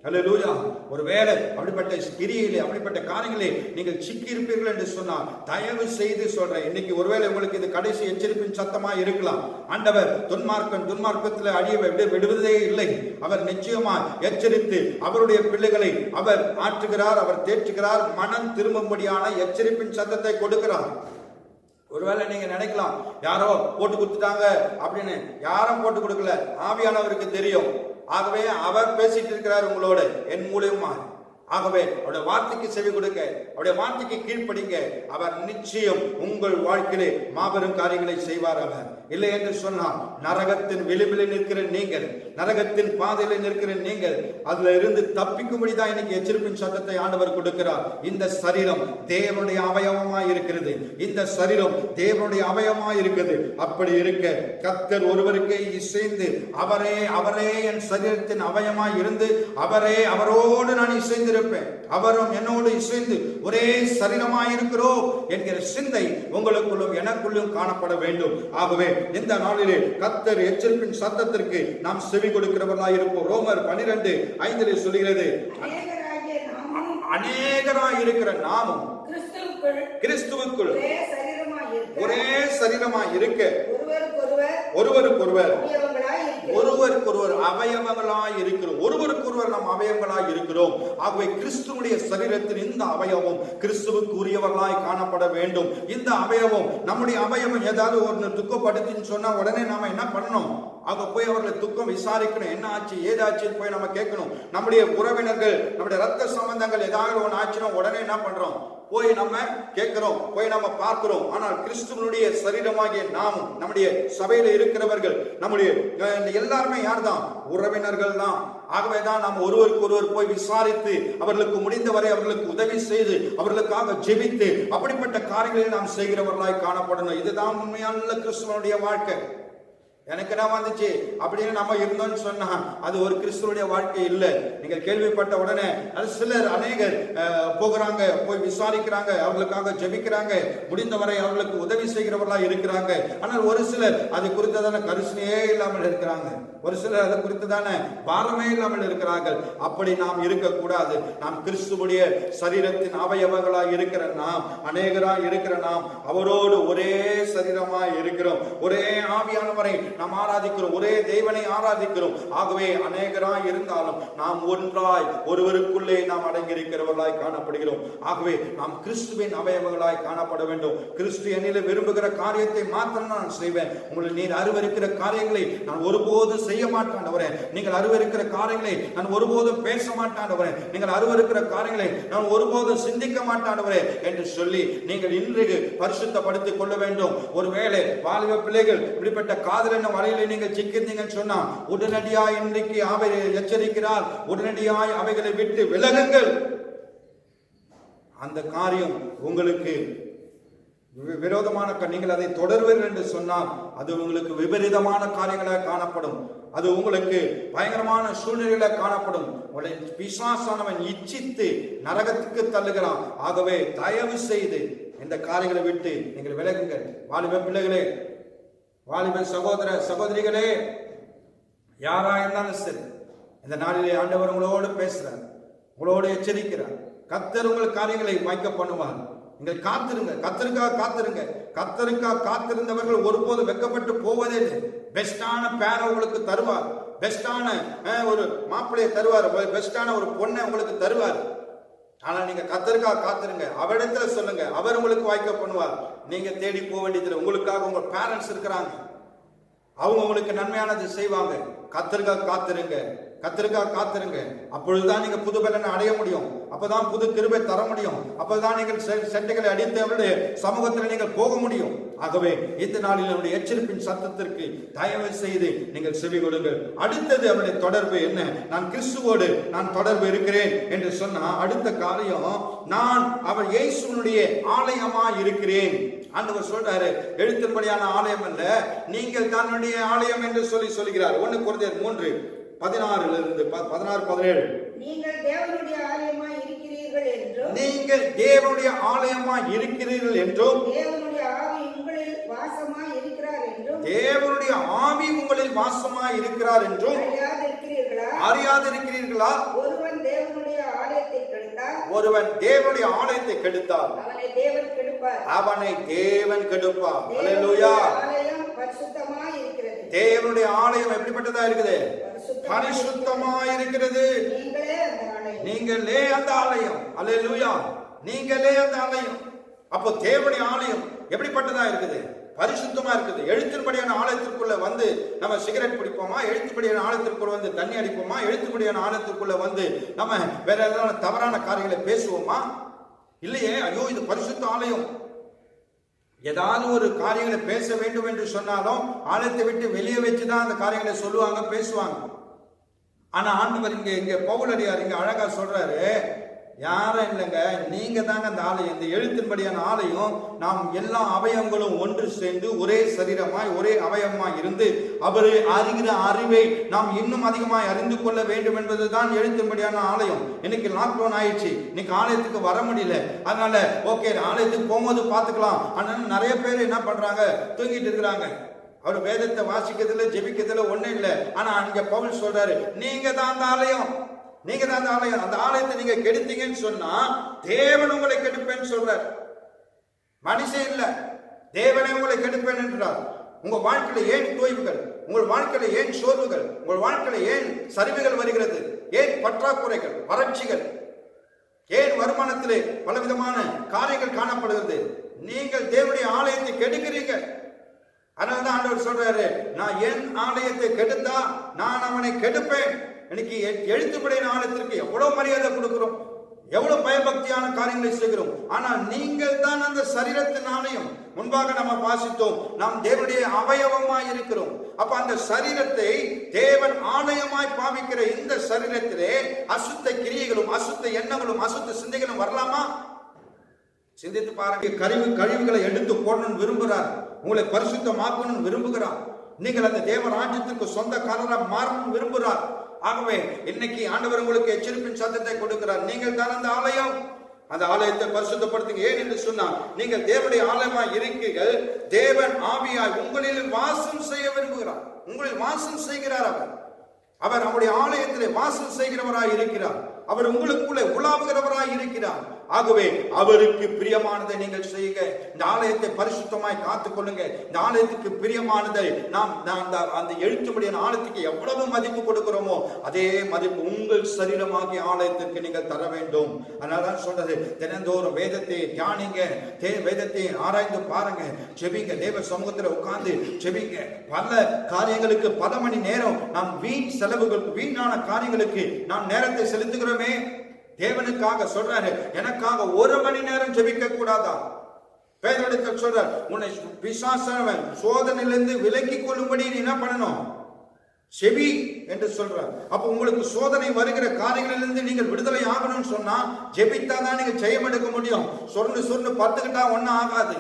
Speaker 3: அல்லேலூயா. ஒருவேளை அப்படிப்பட்ட கிரியிலே, அப்படிப்பட்ட காரியங்களே நீங்கள் சிக்கி இருப்பீர்கள் என்று சொன்னால், தயவு செய்து சொல்றேன், இன்னைக்கு ஒருவேளை உங்களுக்கு இது கடைசி எச்சரிப்பின் சத்தமா இருக்கலாம். ஆண்டவர் துன்மார்க்கத்தில் அழிய விடுவதே இல்லை. அவர் நிச்சயமா எச்சரித்து அவருடைய பிள்ளைகளை அவர் ஆற்றுகிறார், அவர் தேற்றுகிறார், மனம் திரும்பும்படியான எச்சரிப்பின் சத்தத்தை கொடுக்கிறார். ஒருவேளை நீங்க நினைக்கலாம், யாரோ போட்டு கொடுத்துட்டாங்க அப்படின்னு. யாரும் போட்டு கொடுக்கல, ஆவியானவருக்கு தெரியும். ஆகவே அவர் பேசிட்டு இருக்கிறார் உங்களோட, என் மூலியமா. ஆகவே அவருடைய வார்த்தைக்கு செவி கொடுக்க, அவருடைய வார்த்தைக்கு கீழ்ப்படிங்க. அவர் நிச்சயம் உங்கள் வாழ்க்கையிலே மாபெரும் காரியங்களை செய்வார். அவர் இல்லை என்று சொன்னால், நரகத்தின் விளிம்பில் நிற்கிற நீங்கள், நரகத்தின் பாதையில நிற்கிற நீங்கள், அதுல இருந்து தப்பிக்கும்படிதான் இன்னைக்கு எச்சரிப்பின் சத்தத்தை ஆண்டவர் கொடுக்கிறார். இந்த சரீரம் தேவனுடைய அவயவமாய் இருக்கிறது. இந்த சரீரம் தேவனுடைய அவயவமாய் இருக்கிறது. அப்படி இருக்க கர்த்தர் ஒருவருக்கே இசைந்து, அவரே என் சரீரத்தின் அவயமாய் இருந்து, அவரோடு நான் இசைந்து, அவரும் என்னோடு இசைந்து ஒரே சரீரமாய் இருக்கிறோம் என்கிற சிந்தை உங்களுக்குள்ளும் எனக்குள்ளும் காணப்பட வேண்டும். ஆகவே இந்த நாளிலே கர்த்தர் எச்சரிப்பின் சத்தத்திற்கு நாம் செவி கொடுக்கிறவர்களாய் இருப்போம். ரோமர் 12:5 சொல்கிறது, அநேகராய் இருக்கிற நாமும் கிறிஸ்துவுக்குள் ஒரே சரீரமாய் இருக்க ஒருவருக்கொருவர் அவயவங்களாய் இருக்கிறோம். ஒருவருக்கொருவர் நாம் அவயவங்களாய் இருக்கிறோம். ஆகவே கிறிஸ்துவுடைய சரீரத்தின் இந்த அவயவம் கிறிஸ்துவுக்கு உரியவர்களாய் காணப்பட வேண்டும். இந்த அவயவம், நம்முடைய அவயவம் ஏதாவது ஒரு துக்கப்படுத்தின்னு சொன்னா உடனே நாம என்ன பண்ணணும்? அங்க போய் அவர்களை துக்கம் விசாரிக்கணும், என்ன ஆச்சு ஏதாச்சுன்னு போய் நம்ம கேட்கணும். நம்முடைய உறவினர்கள், நம்முடைய ரத்த சம்பந்தங்கள் ஏதாவது ஒன்று ஆச்சுன்னா உடனே என்ன பண்றோம், போய் நம்ம கேட்கிறோம், போய் நம்ம பார்க்கிறோம். ஆனால் கிறிஸ்துவனுடைய சரீரமாகிய நாமும் நம்முடைய சபையில இருக்கிறவர்கள் நம்முடைய எல்லாருமே யார் தான், உறவினர்கள் தான். ஆகவேதான் நாம் ஒருவருக்கு ஒருவர் போய் விசாரித்து அவர்களுக்கு முடிந்தவரை அவர்களுக்கு உதவி செய்து அவர்களுக்காக ஜெபித்து அப்படிப்பட்ட காரியங்களில் நாம் செய்கிறவர்களாய் காணப்படணும். இதுதான் உண்மையான கிறிஸ்துவனுடைய வாழ்க்கை. எனக்கு என்ன வந்துச்சு அப்படின்னு நம்ம இருந்தோம்னு சொன்னா அது ஒரு கிறிஸ்துவனுடைய வாழ்க்கை இல்லை. நீங்கள் கேள்விப்பட்ட உடனே அது சிலர் அநேகர் போகிறாங்க, போய் விசாரிக்கிறாங்க, அவர்களுக்காக ஜெபிக்கிறாங்க, முடிந்தவரை அவர்களுக்கு உதவி செய்கிறவர்களா இருக்கிறாங்க. ஆனால் ஒரு சிலர் அது குறித்ததான கரிசனையே இல்லாமல் இருக்கிறாங்க, ஒரு சிலர் அதை குறித்ததான பாரமே இல்லாமல் இருக்கிறார்கள். அப்படி நாம் இருக்கக்கூடாது. நாம் கிறிஸ்துவுடைய சரீரத்தின் அவயவங்களாய் இருக்கிற நாம், அநேகராய் இருக்கிற நாம் அவரோடு ஒரே சரீரமாய் இருக்கிறோம், ஒரே ஆவியானவரை நாம் ஆராதிக்கிறோம், ஒரே தேவனை ஆராதிக்கிறோம். ஆகவே அநேகராய் இருந்தாலும் நாம் ஒன்றாய் ஒருவருக்குள்ளே நாம் அடங்கியிருக்கிறவர்களாய் காணப்படுகிறோம். ஆகவே நாம் கிறிஸ்துவின் அவயவங்களாய் காணப்பட வேண்டும். கிறிஸ்து என்னிலே விரும்புகிற காரியத்தை மாத்திரம் நான் செய்வேன். உங்களை நீர் அருவருக்கிற காரியங்களை நான் ஒருபோதும் செய்ய மாட்டாண்டவரே, நீங்கள் அருவருக்கிற காரியங்களை நான் ஒருபோதும் பேச மாட்டாண்டவரே, நீங்கள் அருவருக்கிற காரியங்களை நான் ஒருபோதும் சிந்திக்க மாட்டாண்டவரே என்று சொல்லி நீங்கள் இன்றைக்கு பரிசுத்தப்படுத்திக் கொள்ள வேண்டும். ஒருவேளை வாலிப பிள்ளைகள் இப்படிப்பட்ட காதல் என்ன வலையில நீங்கள் சிக்கிருந்தீங்கன்னு சொன்னா உடனடியாய் இன்றைக்கு அவை எச்சரிக்கிறார், உடனடியாய் அவைகளை விட்டு விலகுங்கள். அந்த காரியம் உங்களுக்கு விரோதமான, நீங்கள் அதை தொடர்வீர்கள் என்று சொன்னால் அது உங்களுக்கு விபரீதமான காரியங்களாக காணப்படும். அது உங்களுக்கு பயங்கரமான சூழ்நிலையில காணப்படும். பிசாசானவன் இச்சித்து நரகத்துக்கு தள்ளுகிறான். ஆகவே தயவு செய்து இந்த காரியங்களை விட்டு நீங்கள் விலகுங்கள். வாலிப பிள்ளைகளே, வாலிப சகோதர சகோதரிகளே, யாரா இருந்தாலும் சரி, இந்த நாளிலே ஆண்டவர் உங்களோடு பேசுறார், உங்களோடு எச்சரிக்கிறார். கர்த்தர் உங்கள் காரியங்களை வாய்க்க பண்ணுவார். நீங்கள் காத்திருங்க, கர்த்தருக்காக காத்திருங்க. கர்த்தருக்காக காத்திருந்தவர்கள் ஒருபோது வெட்கப்பட்டு போவதே இல்லை. பெஸ்டான பேரை உங்களுக்கு தருவார், பெஸ்டான ஒரு மாப்பிள்ளையை தருவார், பெஸ்டான ஒரு பொண்ணை உங்களுக்கு தருவார். ஆனா நீங்க கர்த்தருக்காக காத்திருங்க, அவரிடத்துல சொல்லுங்க, அவர் உங்களுக்கு வாய்க்க பண்ணுவார். நீங்க தேடி போக வேண்டியதில்லை. உங்களுக்காக உங்க பேரண்ட்ஸ் இருக்கிறாங்க, அவங்க உங்களுக்கு நன்மையானது செய்வாங்க. கர்த்தருக்காக காத்திருங்க, கர்த்தருக்காக காத்திருங்க. அப்பொழுதுதான் நீங்க புது பலனை அடைய முடியும், அப்பதான் புது கிருபை தர முடியும், அப்பதான் நீங்கள் செட்டைகளை அடித்து அவருடைய சமூகத்தில் நீங்கள் போக முடியும். ஆகவே இந்த நாளில் நம்முடைய எச்சரிப்பின் சத்தத்திற்கு தயவு செய்து நீங்கள் செவி கொடுங்கள். அடுத்தது அவருடைய தொடர்பு என்ன? நான் கிறிஸ்துவோடு நான் தொடர்பு இருக்கிறேன் என்று சொன்னா அடுத்த காரியம், நான் அவர் இயேசுவினுடைய ஆலயமா இருக்கிறேன். ஆண்டவர் சொல்றாரு, எழுத்தின்படியான ஆலயம் அல்ல, நீங்கள் தன்னுடைய ஆலயம் என்று சொல்கிறார். 1 கொரிந்தியர் 3:16 17
Speaker 1: நீங்கள் தேவனுடைய ஆலயமாய் இருக்கிறீர்கள் என்றும்,
Speaker 3: நீங்கள் தேவனுடைய ஆலயமாய் இருக்கிறீர்கள் என்றும்,
Speaker 1: தேவனுடைய ஆவி உங்களில் வாசமாய் இருக்கிறார் என்றும்,
Speaker 3: தேவனுடைய ஆவி உங்களில் வாசமாய் இருக்கிறார் என்றும் அறியாதிருக்கிறீர்களா?
Speaker 1: ஒருவன் தேவனுடைய ஆலயத்தை கெடுத்தால்,
Speaker 3: ஒருவன் தேவனுடைய ஆலயத்தை கெடுத்தால்
Speaker 1: அவனை தேவன் கெடுப்பார்,
Speaker 3: அவனை தேவன் கெடுப்பார். அல்லேலூயா.
Speaker 1: ஆலயம் பரிசுத்தமாய் இருக்கிறது.
Speaker 3: தேவனுடைய ஆலயம் எப்படிப்பட்டதா இருக்குது? பரிசுத்தமாய் இருக்கிறது. நீங்களே அந்த ஆலயம். அல்லேலூயா. நீங்களே அந்த ஆலயம். அப்போ தேவனுடைய ஆலயம் எப்படிப்பட்டதா இருக்குது? பரிசுத்தமா இருக்குது. எழுத்தின்படியான ஆலயத்திற்குள்ள வந்து நம்ம சிகரெட் பிடிப்போமா? எழுத்துப்படியான ஆலயத்திற்குள்ள வந்து தண்ணி அடிப்போமா? எழுத்துப்படியான ஆலயத்திற்குள்ள வந்து நம்ம வேற ஏதாவது தவறான காரியங்களை பேசுவோமா? இல்லையே. ஐயோ, இது பரிசுத்த ஆலயம். ஏதாவது ஒரு காரியங்களை பேச வேண்டும் என்று சொன்னாலும் ஆலயத்தை விட்டு வெளியே வச்சுதான் அந்த காரியங்களை சொல்லுவாங்க, பேசுவாங்க. ஆனா ஆண்டவர் இங்க பவுலடியார் இங்க அழகா சொல்றாரு, யாரும் இல்லைங்க, நீங்க தாங்க அந்த ஆலயம். இந்த எழுத்தின்படியான ஆலயம் நாம் எல்லா அவயவங்களும் ஒன்று சேர்ந்து ஒரே சரீரமாய் ஒரே அவயவமாய் இருந்து அவரை அறிகிற அறிவை நாம் இன்னும் அதிகமாய் அறிந்து கொள்ள வேண்டும் என்பதுதான் எழுத்தின்படியான ஆலயம். இன்னைக்கு லாக்டவுன் ஆயிடுச்சு, இன்னைக்கு ஆலயத்துக்கு வர முடியல. அதனால ஓகே, ஆலயத்துக்கு போகும்போது பார்த்துக்கலாம். ஆனால் நிறைய பேர் என்ன பண்றாங்க, தூங்கிட்டு இருக்கிறாங்க. அவர் வேதத்தை வாசிக்கிறதுல ஜெபிக்கிறதுல ஒன்றும் இல்லை. ஆனா அங்க பவுல் சொல்றாரு, நீங்க தான் அந்த ஆலயம், நீங்க தான் அந்த ஆலயம். அந்த ஆலயத்தை நீங்க கெடுத்தீங்கன்னு சொன்னா தேவன் உங்களை கெடுப்பேன்னு சொல்றார். மனுஷன் இல்ல, தேவனே உங்களை கெடுப்பேன் என்றார். உங்க வாழ்க்கையில ஏன் தோய்வுகள், உங்கள் வாழ்க்கையில ஏன் சோர்வுகள், உங்கள் வாழ்க்கையில ஏன் சரிவுகள் வருகிறது, ஏன் பற்றாக்குறைகள், வறட்சிகள், ஏன் வருமானத்திலே பலவிதமான காரியங்கள் காணப்படுகிறது? நீங்கள் தேவனுடைய ஆலயத்தை கெடுக்கிறீங்க. அதனாலதான் ஆண்டவர் சொல்றாரு, நான் என் ஆலயத்தை கெடுத்தா நான் அவனை கெடுப்பேன். இன்னைக்கு எழுத்துப்படையின் ஆலயத்திற்கு எவ்வளவு மரியாதை கொடுக்கிறோம், எவ்வளவு பயபக்தியான காரியங்களை செய்கிறோம். ஆனால் நீங்கள் தான் அந்த சரீரத்தின் ஆலயம். முன்பாக நம்ம வாசித்தோம், நாம் தேவனுடைய அவயவமாய் இருக்கிறோம். அப்ப அந்த சரீரத்தை தேவன் ஆலயமாய் பாவிக்கிற இந்த சரீரத்திலே அசுத்த கிரியைகளும் அசுத்த எண்ணங்களும் அசுத்த சிந்தைகளும் வரலாமா? சிந்தித்து பாருங்க. கழிவுகளை எடுத்து போடணும்னு விரும்புகிறார், உங்களை பரிசுத்தமாக்கணும்னு விரும்புகிறார். நீங்கள் அந்த தேவ ராஜ்யத்துக்கு சொந்தக்காரராக மாறணும்னு விரும்புகிறார். ஆகவே இன்னைக்கு ஆண்டவர் உங்களுக்கு எச்சரிப்பின் சத்தத்தை கொடுக்கிறார். நீங்கள் தான் அந்த ஆலயம், அந்த ஆலயத்தை பரிசுத்தப்படுத்துங்க. ஏன் என்று சொன்னால், நீங்கள் தேவனுடைய ஆலயமாய் இருக்கிறீர்கள். தேவன் ஆவியாய் உங்களில் வாசம் செய்ய விரும்புகிறார். உங்களில் வாசம் செய்கிறார். அவர் அவருடைய ஆலயத்திலே வாசம் செய்கிறவராய் இருக்கிறார். அவர் உங்களுக்குள்ளே உலாவுகிறவராய் இருக்கிறார். ஆகவே அவருக்கு பிரியமானதை நீங்கள் செய்யுங்க. இந்த ஆலயத்தை பரிசுத்தமாய் காத்துக் கொள்ளுங்க. இந்த ஆலயத்துக்கு பிரியமானதை நாம் அந்த எழுத்துப்படியான ஆலயத்துக்கு எவ்வளவு மதிப்பு கொடுக்கிறோமோ அதே மதிப்பு உங்கள் சரீரமாகிய ஆலயத்திற்கு நீங்கள் தர வேண்டும். அதனாலதான் சொல்றது, தினந்தோறும் வேதத்தை தியானிங்க, வேதத்தை ஆராய்ந்து பாருங்க, செபிங்க, தேவ சமூகத்தில் உட்கார்ந்து செபிங்க. பல காரியங்களுக்கு பல மணி நேரம் நாம் வீண் செலவுகளுக்கு, வீணான காரியங்களுக்கு நாம் நேரத்தை செலுத்துகிறோமே. தேவனுக்காக சொல்றாரு, எனக்காக 1 மணி நேரம் ஜெபிக்க கூடாதா? பேதுருவிடத்தில் சொல்றார், உன்னை பிசாசானவன் சோதனையிலிருந்து விலக்கி கொள்ளும்படி நீ என்ன பண்ணணும்? செவி என்று சொல்றார். அப்ப உங்களுக்கு சோதனை வருகிற காரியங்களிலிருந்து நீங்கள் விடுதலை ஆகணும்னு சொன்னா ஜெபித்தாதான் நீங்க ஜெயம் எடுக்க முடியும். சொர்ணு பத்துக்கிட்டா ஒன்னும் ஆகாது.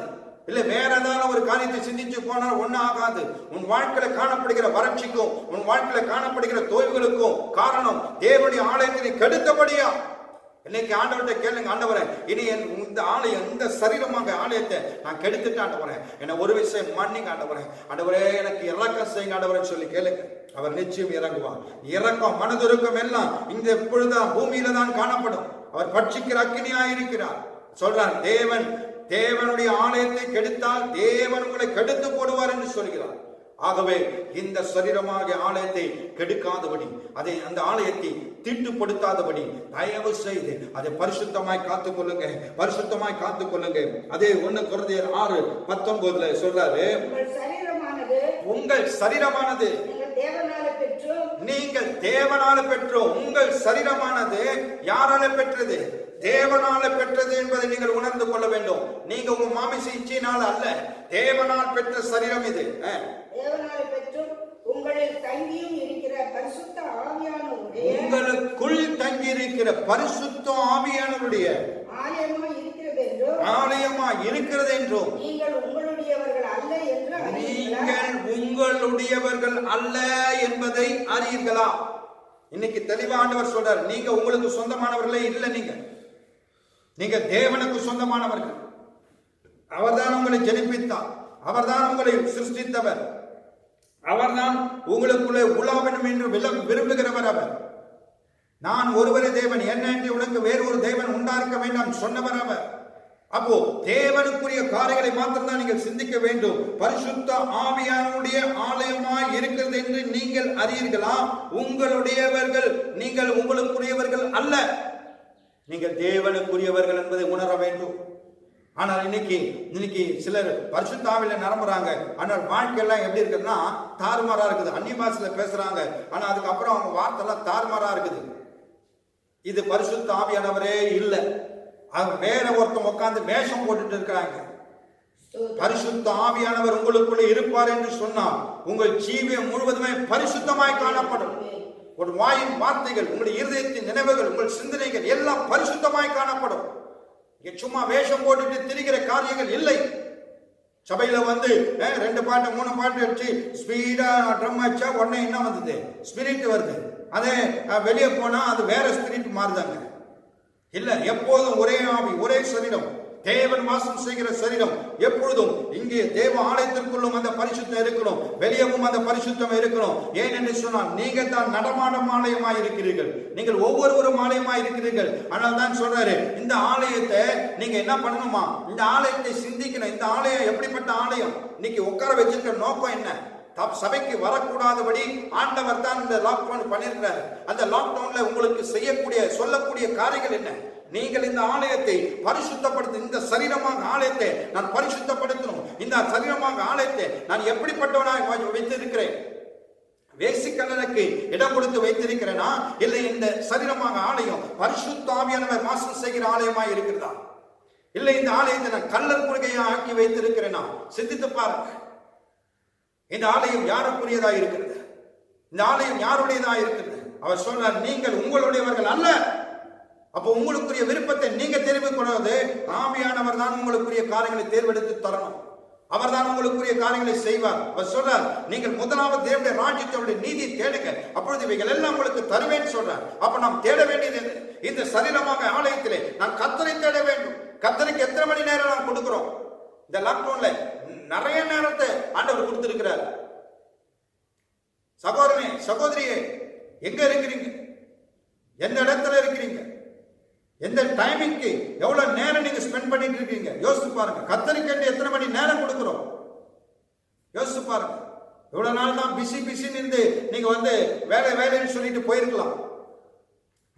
Speaker 3: இல்ல வேற ஏதாவது ஒரு காரியத்தை சிந்திச்சு போனால் ஒன்னும் ஆகாது. உன் வாழ்க்கையில காணப்படுகிற வறட்சிக்கும் உன் வாழ்க்கையில காணப்படுகிற தோய்வுகளுக்கும் காரணம் தேவனுடைய ஆலயத்தை கெடுத்தபடியா. இன்னைக்கு ஆண்டவர்கிட்ட கேளுங்க, ஆண்டவரே இனி இந்த ஆலயம், இந்த சரீரமாக ஆலயத்தை நான் கெடுத்துட்டு ஆண்டவரே, என்ன ஒரு விஷயம் மன்னிங்க ஆண்டவரே, ஆண்டவரே எனக்கு இறக்கம் செய்யுங்க ஆண்டவரே சொல்லி கேளுங்க. அவர் நிச்சயம் இறங்குவார். இறக்கம் மனதுருக்கம் எல்லாம் இந்த இப்பொழுதுதான் பூமியில தான் காணப்படும். அவர் பட்சிக்கிற அக்கினியா இருக்கிறார். சொல்றார், தேவனுடைய ஆலயத்தை கெடுத்தால் தேவன் உங்களை கெடுத்து போடுவார் என்று சொல்கிறார். ஆகவே இந்த சரீரமாகிய ஆலயத்தை கெடுக்காதபடி, அதை அந்த ஆலயத்தை தீட்டுப்படுத்தாதபடி தயவு செய்து அதை பரிசுத்தமாய் காத்துக் கொள்ளுங்க, பரிசுத்தமாய் காத்துக் கொள்ளுங்க. அதே 1 கொரிந்தியர் 6:19 சொல்றாரு, உங்கள் சரீரமானது நீங்கள் தேவனால பெற்றோம். உங்கள் சரீரமானது யாரால பெற்றது? தேவனால பெற்றது என்பதை நீங்கள் உணர்ந்து கொள்ள வேண்டும். நீங்க உங்க மாமிச இச்சையினால் அல்ல, தேவனால் பெற்ற சரீரம் இது.
Speaker 4: தேவனால பெற்றும் உங்களில் தங்கியும் இருக்கிற பரிசுத்த ஆவியானவருடைய,
Speaker 3: உங்களுக்குள் தங்கி இருக்கிற பரிசுத்த ஆவியானவருடைய ஆலயமா இருக்கிறது என்றும்
Speaker 4: நீங்கள் உங்களுடையவர்கள் அல்ல
Speaker 3: என்பதை அறியீர்களா? இன்னைக்கு தெளிவா ஆண்டவர் சொல்றார், நீங்க உங்களுக்கு சொந்தமானவர்களே இல்லை. நீங்க தேவனுக்கு சொந்தமானவர்கள். அவர்தான் உங்களை ஜெனிப்பித்தார், அவர்தான் உங்களை சிருஷ்டித்தவர், அவர்தான் உங்களுக்குள்ளே உலா வேண்டும் என்று விரும்புகிறவர். அவர் நான் ஒருவரே தேவன், என்னென்று உனக்கு வேறு ஒரு தேவன் உண்டாக்க வேண்டாம் சொன்னவர் அவர். அப்போ தேவனுக்குரிய காரியங்களை மாத்திரம்தான் நீங்கள் சிந்திக்க வேண்டும். பரிசுத்த ஆவியானுடைய ஆலயமாய் இருக்கிறது என்று நீங்கள் அறியீர்களா? உங்களுடையவர்கள் நீங்கள் உங்களுக்குரியவர்கள் அல்ல, நீங்கள் தேவனுக்குரியவர்கள் என்பதை உணர வேண்டும். ஆனால் இன்னைக்கு சிலர் பரிசுத்த ஆவியில நிரம்புறாங்க, ஆனால் வாழ்க்கையெல்லாம் எப்படி இருக்குதுன்னா தாறுமாறா இருக்குது. அந்நிய பாஷையில பேசுறாங்க, ஆனா அதுக்கப்புறம் அவங்க வார்த்தை எல்லாம் தாறுமாறா இருக்குது. இது பரிசுத்த ஆவியானவரே இல்லை, அவங்க வேற ஒருத்தன் உட்கார்ந்து வேஷம் போட்டுட்டு இருக்காங்க. பரிசுத்த ஆவியானவர் உங்களுக்குள்ள இருப்பார் என்று சொன்னால் உங்கள் ஜீவியம் முழுவதுமே பரிசுத்தமாய் காணப்படும். ஒரு வாயின் வார்த்தைகள், உங்களுடைய இருதயத்தின் நினைவுகள், உங்கள் சிந்தனைகள் எல்லாம் பரிசுத்தமாய் காணப்படும். சும்மா வேஷம் போட்டுட்டு திரிகிற காரியங்கள் இல்லை. சபையில 2 பாட்டு 3 பாட்டு வச்சு ஸ்பீடா ட்ரம் வச்சா உடனே என்ன வந்தது? ஸ்பிரிட் வருது. அதே வெளியே போனா அது வேற ஸ்பிரிட் மாறுதாங்க. இல்ல, எப்போதும் ஒரே ஆவி, ஒரே சரீரம், தேவன் வாசம் செய்கிற சரீரம். எப்பொழுதும் இங்கே தேவ ஆலயத்திற்குள்ளும் அந்த பரிசுத்தம் இருக்கணும், வெளியவும் அந்த பரிசுத்தம் இருக்கணும். ஏன் என்று சொன்னால் நீங்க தான் நடமாடும் ஆலயமாய் இருக்கிறீர்கள், நீங்கள் ஒவ்வொருவரும் ஆலயமாய் இருக்கிறீர்கள். ஆனால் தான் சொல்றாரு, இந்த ஆலயத்தை நீங்க என்ன பண்ணணுமா? இந்த ஆலயத்தை சிந்திக்கணும். இந்த ஆலயம் எப்படிப்பட்ட ஆலயம்? இன்னைக்கு உட்கார வச்சிருக்கிற நோக்கம் என்ன? சபைக்கு வரக்கூடாதபடி ஆண்டவர் தான் இந்த லாக்டவுன் பண்ணிருக்கிறார். அந்த லாக்டவுன்ல உங்களுக்கு சொல்லக்கூடிய காரியங்கள் என்ன? நீங்கள் இந்த ஆலயத்தை பரிசுத்தப்படுத்த, இந்த சரீரமாக ஆலயத்தை நான் பரிசுத்தப்படுத்தணும், இந்த சரீரமாக ஆலயத்தை நான் எப்படிப்பட்டவனாக வைத்திருக்கிறேன்? வேசிக்கல்லனுக்கு இடம் கொடுத்து வைத்திருக்கிறேனா, இல்லை இந்த சரீரமாக ஆலயம் பரிசுத்த ஆவியானவர் வாசம் செய்கிற ஆலயமாய் இருக்கிறதா? இல்லை இந்த ஆலயத்தை நான் கல்லர் குறுகையா ஆக்கி வைத்திருக்கிறேனா? சிந்தித்து பாருங்க. இந்த ஆலயம் யாருக்குரியதா இருக்கிறது? இந்த ஆலயம் யாருடையதா இருக்கிறது? அவர் சொல்றார், நீங்கள் உங்களுடையவர்கள் அல்ல. அப்போ உங்களுக்குரிய விருப்பத்தை நீங்க தெரிவு கொள்வது, ஆவியானவர் தான் உங்களுக்குரிய காரியங்களை தேர்வெடுத்து தரணும். அவர் தான் உங்களுக்குரிய காரியங்களை செய்வார். அவர் சொல்றார், நீங்கள் முதலாவது தேவனுடைய ராஜ்யத்தோட நீதி தேடுங்க, அப்பொழுது இவைகள் எல்லாம் உங்களுக்கு தருவேன்னு சொல்றார். அப்ப நாம் தேட வேண்டியது இந்த சரீரமாக ஆலயத்திலே நான் கர்த்தரை தேட வேண்டும். கர்த்தருக்கு எத்தனை மணி நேரம் நாம் கொடுக்கிறோம்? இந்த லாக்டவுன்ல நிறைய நேரத்தை ஆண்டவர் கொடுத்திருக்கிறார். சகோதரனே, சகோதரியே, எங்க இருக்கிறீங்க? எந்த இடத்துல இருக்கிறீங்க? எந்த டைமிங்க்கு எவ்வளவு நேரம் நீங்க ஸ்பெண்ட் பண்ணிட்டு இருக்கீங்க? யோசிச்சு பாருங்க. கர்த்தருக்கு எத்தனை மணி நேரம் கொடுக்கிறோம்? யோசிச்சு பாருங்க. இவ்வளவு நாள் தான் பிஸின்னு இருந்து நீங்க வேலைன்னு சொல்லிட்டு போயிருக்கலாம்.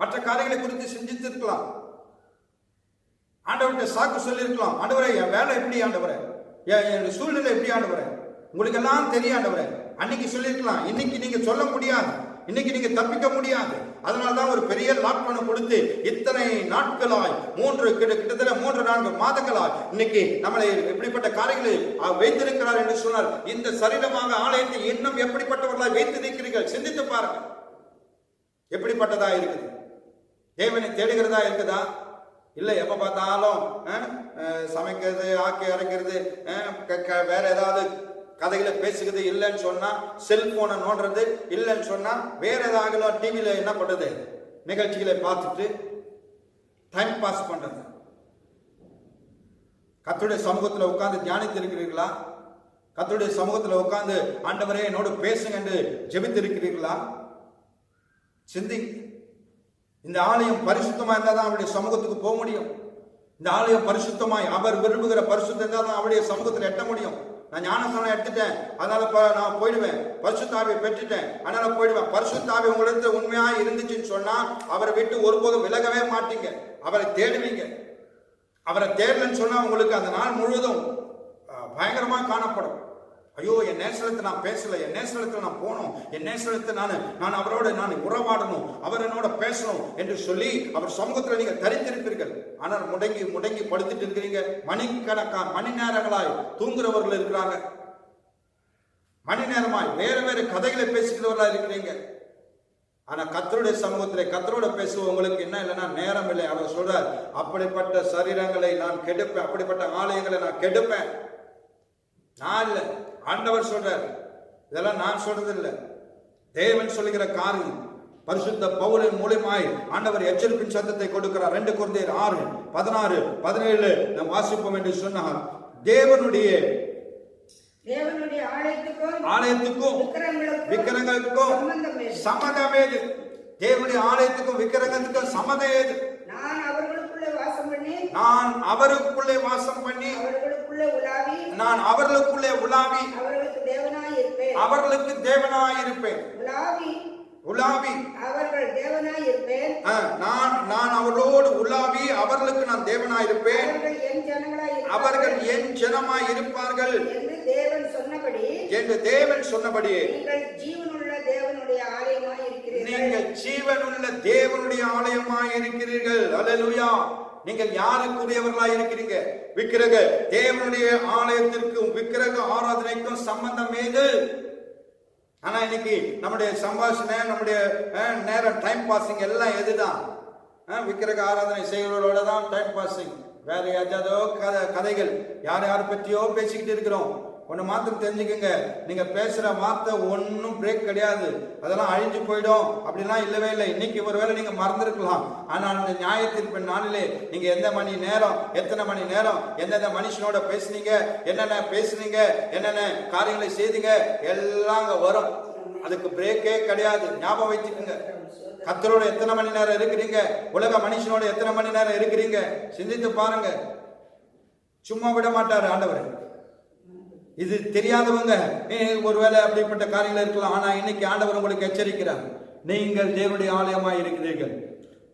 Speaker 3: மற்ற காரியங்களை குறித்து சிந்தித்து இருக்கலாம். ஆண்டவர்கிட்ட சாக்கு சொல்லி இருக்கலாம். ஆண்டவரே, என் வேலை எப்படி ஆண்டவரே? என் சூழ்நிலை எப்படி ஆண்டவரே? உங்களுக்கு எல்லாம் தெரியும் ஆண்டவரே. அன்னைக்கு சொல்லிருக்கலாம். இன்னைக்கு நீங்க சொல்ல முடியாது. இன்னைக்கு நீங்க தப்பிக்க முடியாது. அதனால்தான் ஒரு பெரிய லாக்டவுன் கொடுத்து இத்தனை நாட்களாய் கிட்டத்தட்ட 3-4 மாதங்களாய் இன்னைக்கு நம்மளை எப்படிப்பட்ட காரியங்களை வைத்திருக்கிறார் என்று சொன்னார். இந்த சரீரமாக ஆலயத்தை இன்னும் எப்படிப்பட்டவர்களாய் வைத்திருக்கிறீர்கள்? சிந்தித்து பாருங்க. எப்படிப்பட்டதா இருக்குது? தேவனை தேடுகிறதா இருக்குதா? இல்லை எப்ப பார்த்தாலும் சமைக்கிறது, ஆக்கி இறக்கிறது, வேற ஏதாவது கதைகளை பேசுகிறது இல்லைன்னு சொன்னா, செல்போனை நோண்டுறது இல்லைன்னு சொன்னா, வேற ஏதாவது டிவியில என்ன பண்றது, நிகழ்ச்சிகளை பார்த்துட்டு டைம் பாஸ் பண்றது. கர்த்தருடைய சமூகத்தில் உட்கார்ந்து தியானித்து இருக்கிறீர்களா? கர்த்தருடைய சமூகத்தில் உட்கார்ந்து ஆண்டவரே என்னோடு பேசுங்க என்று ஜெபித்து இருக்கிறீர்களா? சிந்தி. இந்த ஆலயம் பரிசுத்தமா இருந்தால் தான் அவருடைய சமூகத்துக்கு போக முடியும். இந்த ஆலயம் பரிசுத்தமாய் அவர் விரும்புகிற பரிசுத்தம் இருந்தால் தான் அவருடைய சமூகத்தில் எட்ட முடியும். நான் ஞானஸ்நானம் எடுத்துட்டேன், அதனால நான் போயிடுவேன். பரிசுத்தாவியை பெற்றுட்டேன், அதனால போயிடுவேன். பரிசுத்தாவி உங்களுக்கு உண்மையா இருந்துச்சுன்னு சொன்னா அவரை விட்டு ஒருபோதும் விலகவே மாட்டீங்க. அவரை தேடுவீங்க. அவரை தேடலன்னு சொன்னா உங்களுக்கு அந்த நாள் முழுவதும் பயங்கரமா காணப்படும். ஐயோ, என் நேசலத்தை நான் பேசல, என் நேசலத்தில் நான் போகணும், என் நேசலத்தை நான் அவரோட நான் உறவாடணும், அவர் என்னோட பேசணும் என்று சொல்லி அவர் சமூகத்தில் நீங்கள் தரித்திருப்பீர்கள். ஆனால் முடங்கி படுத்துட்டு இருக்கிறீங்க. மணி நேரங்களாய் தூங்குறவர்கள் இருக்கிறாங்க. மணி நேரமாய் வேற கதைகளை பேசுகிறவர்களா இருக்கிறீங்க. ஆனா கர்த்தருடைய சமூகத்திலே கர்த்தரோட பேசுவவங்களுக்கு என்ன இல்லைன்னா நேரம் இல்லை. அவர் சொல்றார், அப்படிப்பட்ட சரீரங்களை நான் கெடுப்பேன், அப்படிப்பட்ட ஆலயங்களை நான் கெடுப்பேன். நான் இல்லை, ஆண்டவர் சொல்றார். இதெல்லாம் நான் சொல்றது இல்லை, தேவன் சொல்லுகிற காரியம். பரிசுத்த பவுலின் மூலமாய் ஆண்டவர் எச்சரிப்பின் சத்தத்தை கொடுக்கிறார். 2 கொரிந்தியர் 6:16-17 நாம் வாசிப்போம் என்று சொன்னார். தேவனுடைய ஆலயத்துக்கும் விக்கிரகங்களுக்கும் சம்மதம் ஏது? தேவனுடைய ஆலயத்துக்கும் விக்கிரகத்துக்கும் சம்மதம் ஏது?
Speaker 4: நான் அவர்களுக்குள்ளே வாசம் பண்ணி
Speaker 3: நான் அவர்களுக்குள்ளே உலாவி அவர்களுக்கு தேவனாயிருப்பேன். உலாவி
Speaker 4: அவர்கள் தேவனாயிருப்பேன்.
Speaker 3: நான் அவர்களோடு உலாவி அவர்களுக்கு நான் தேவனாயிருப்பேன். அவர்கள் என் ஜனமாய் இருப்பார்கள்
Speaker 4: என்று தேவன் சொன்னபடி நீங்கள் ஜீவனுள்ள தேவனுடைய
Speaker 3: ஆலயமாய் இருக்கிறீர்கள். அல்லேலூயா. நீங்கள் யாருக்குரியவர்களாய் இருக்கிறீங்க? விக்கிரக தேவனுடைய ஆலயத்திற்கும் விக்கிரக ஆராதனைக்கும் சம்பந்தம் ஏது? ஆனா இன்னைக்கு நம்முடைய சம்பாஷணை, நம்முடைய நேரம், டைம் பாசிங் எல்லாம் எதுதான்? விக்கிரக ஆராதனை செய்கிறவர்களோட தான் டைம் பாசிங். வேற ஏதாவதோ கதைகள் யார் பற்றியோ பேசிக்கிட்டு இருக்கிறோம். ஒன்று மாத்திரம் தெரிஞ்சுக்கங்க, நீங்க பேசுற வார்த்தை ஒன்றும் பிரேக் கிடையாது, அதெல்லாம் அழிஞ்சு போயிடும் அப்படிலாம் இல்லவே இல்லை. இன்னைக்கு ஒருவேளை நீங்க மறந்துருக்கலாம், ஆனால் இந்த நியாயத்தீர்ப்பின் நாளிலே நீங்க எந்த மணி நேரம், எத்தனை மணி நேரம், எந்தெந்த மனுஷனோட பேசுனீங்க, என்னென்ன பேசுனீங்க, என்னென்ன காரியங்களை செய்தீங்க எல்லாம் வரும். அதுக்கு பிரேக்கே கிடையாது. ஞாபகம் வச்சுக்கோங்க. கர்த்தரோட எத்தனை மணி நேரம் இருக்கிறீங்க, உலக மனுஷனோட எத்தனை மணி நேரம் இருக்கிறீங்க, சிந்தித்து பாருங்க. சும்மா விட மாட்டாரு ஆண்டவர். இது தெரியாதவங்க ஒருவேளை அப்படிப்பட்ட காரியங்கள் இருக்கலாம். ஆனா இன்னைக்கு ஆண்டவர் உங்களுக்கு எச்சரிக்கிறார், நீங்கள் தேவனுடைய ஆலயமாய் இருக்கிறீர்கள்.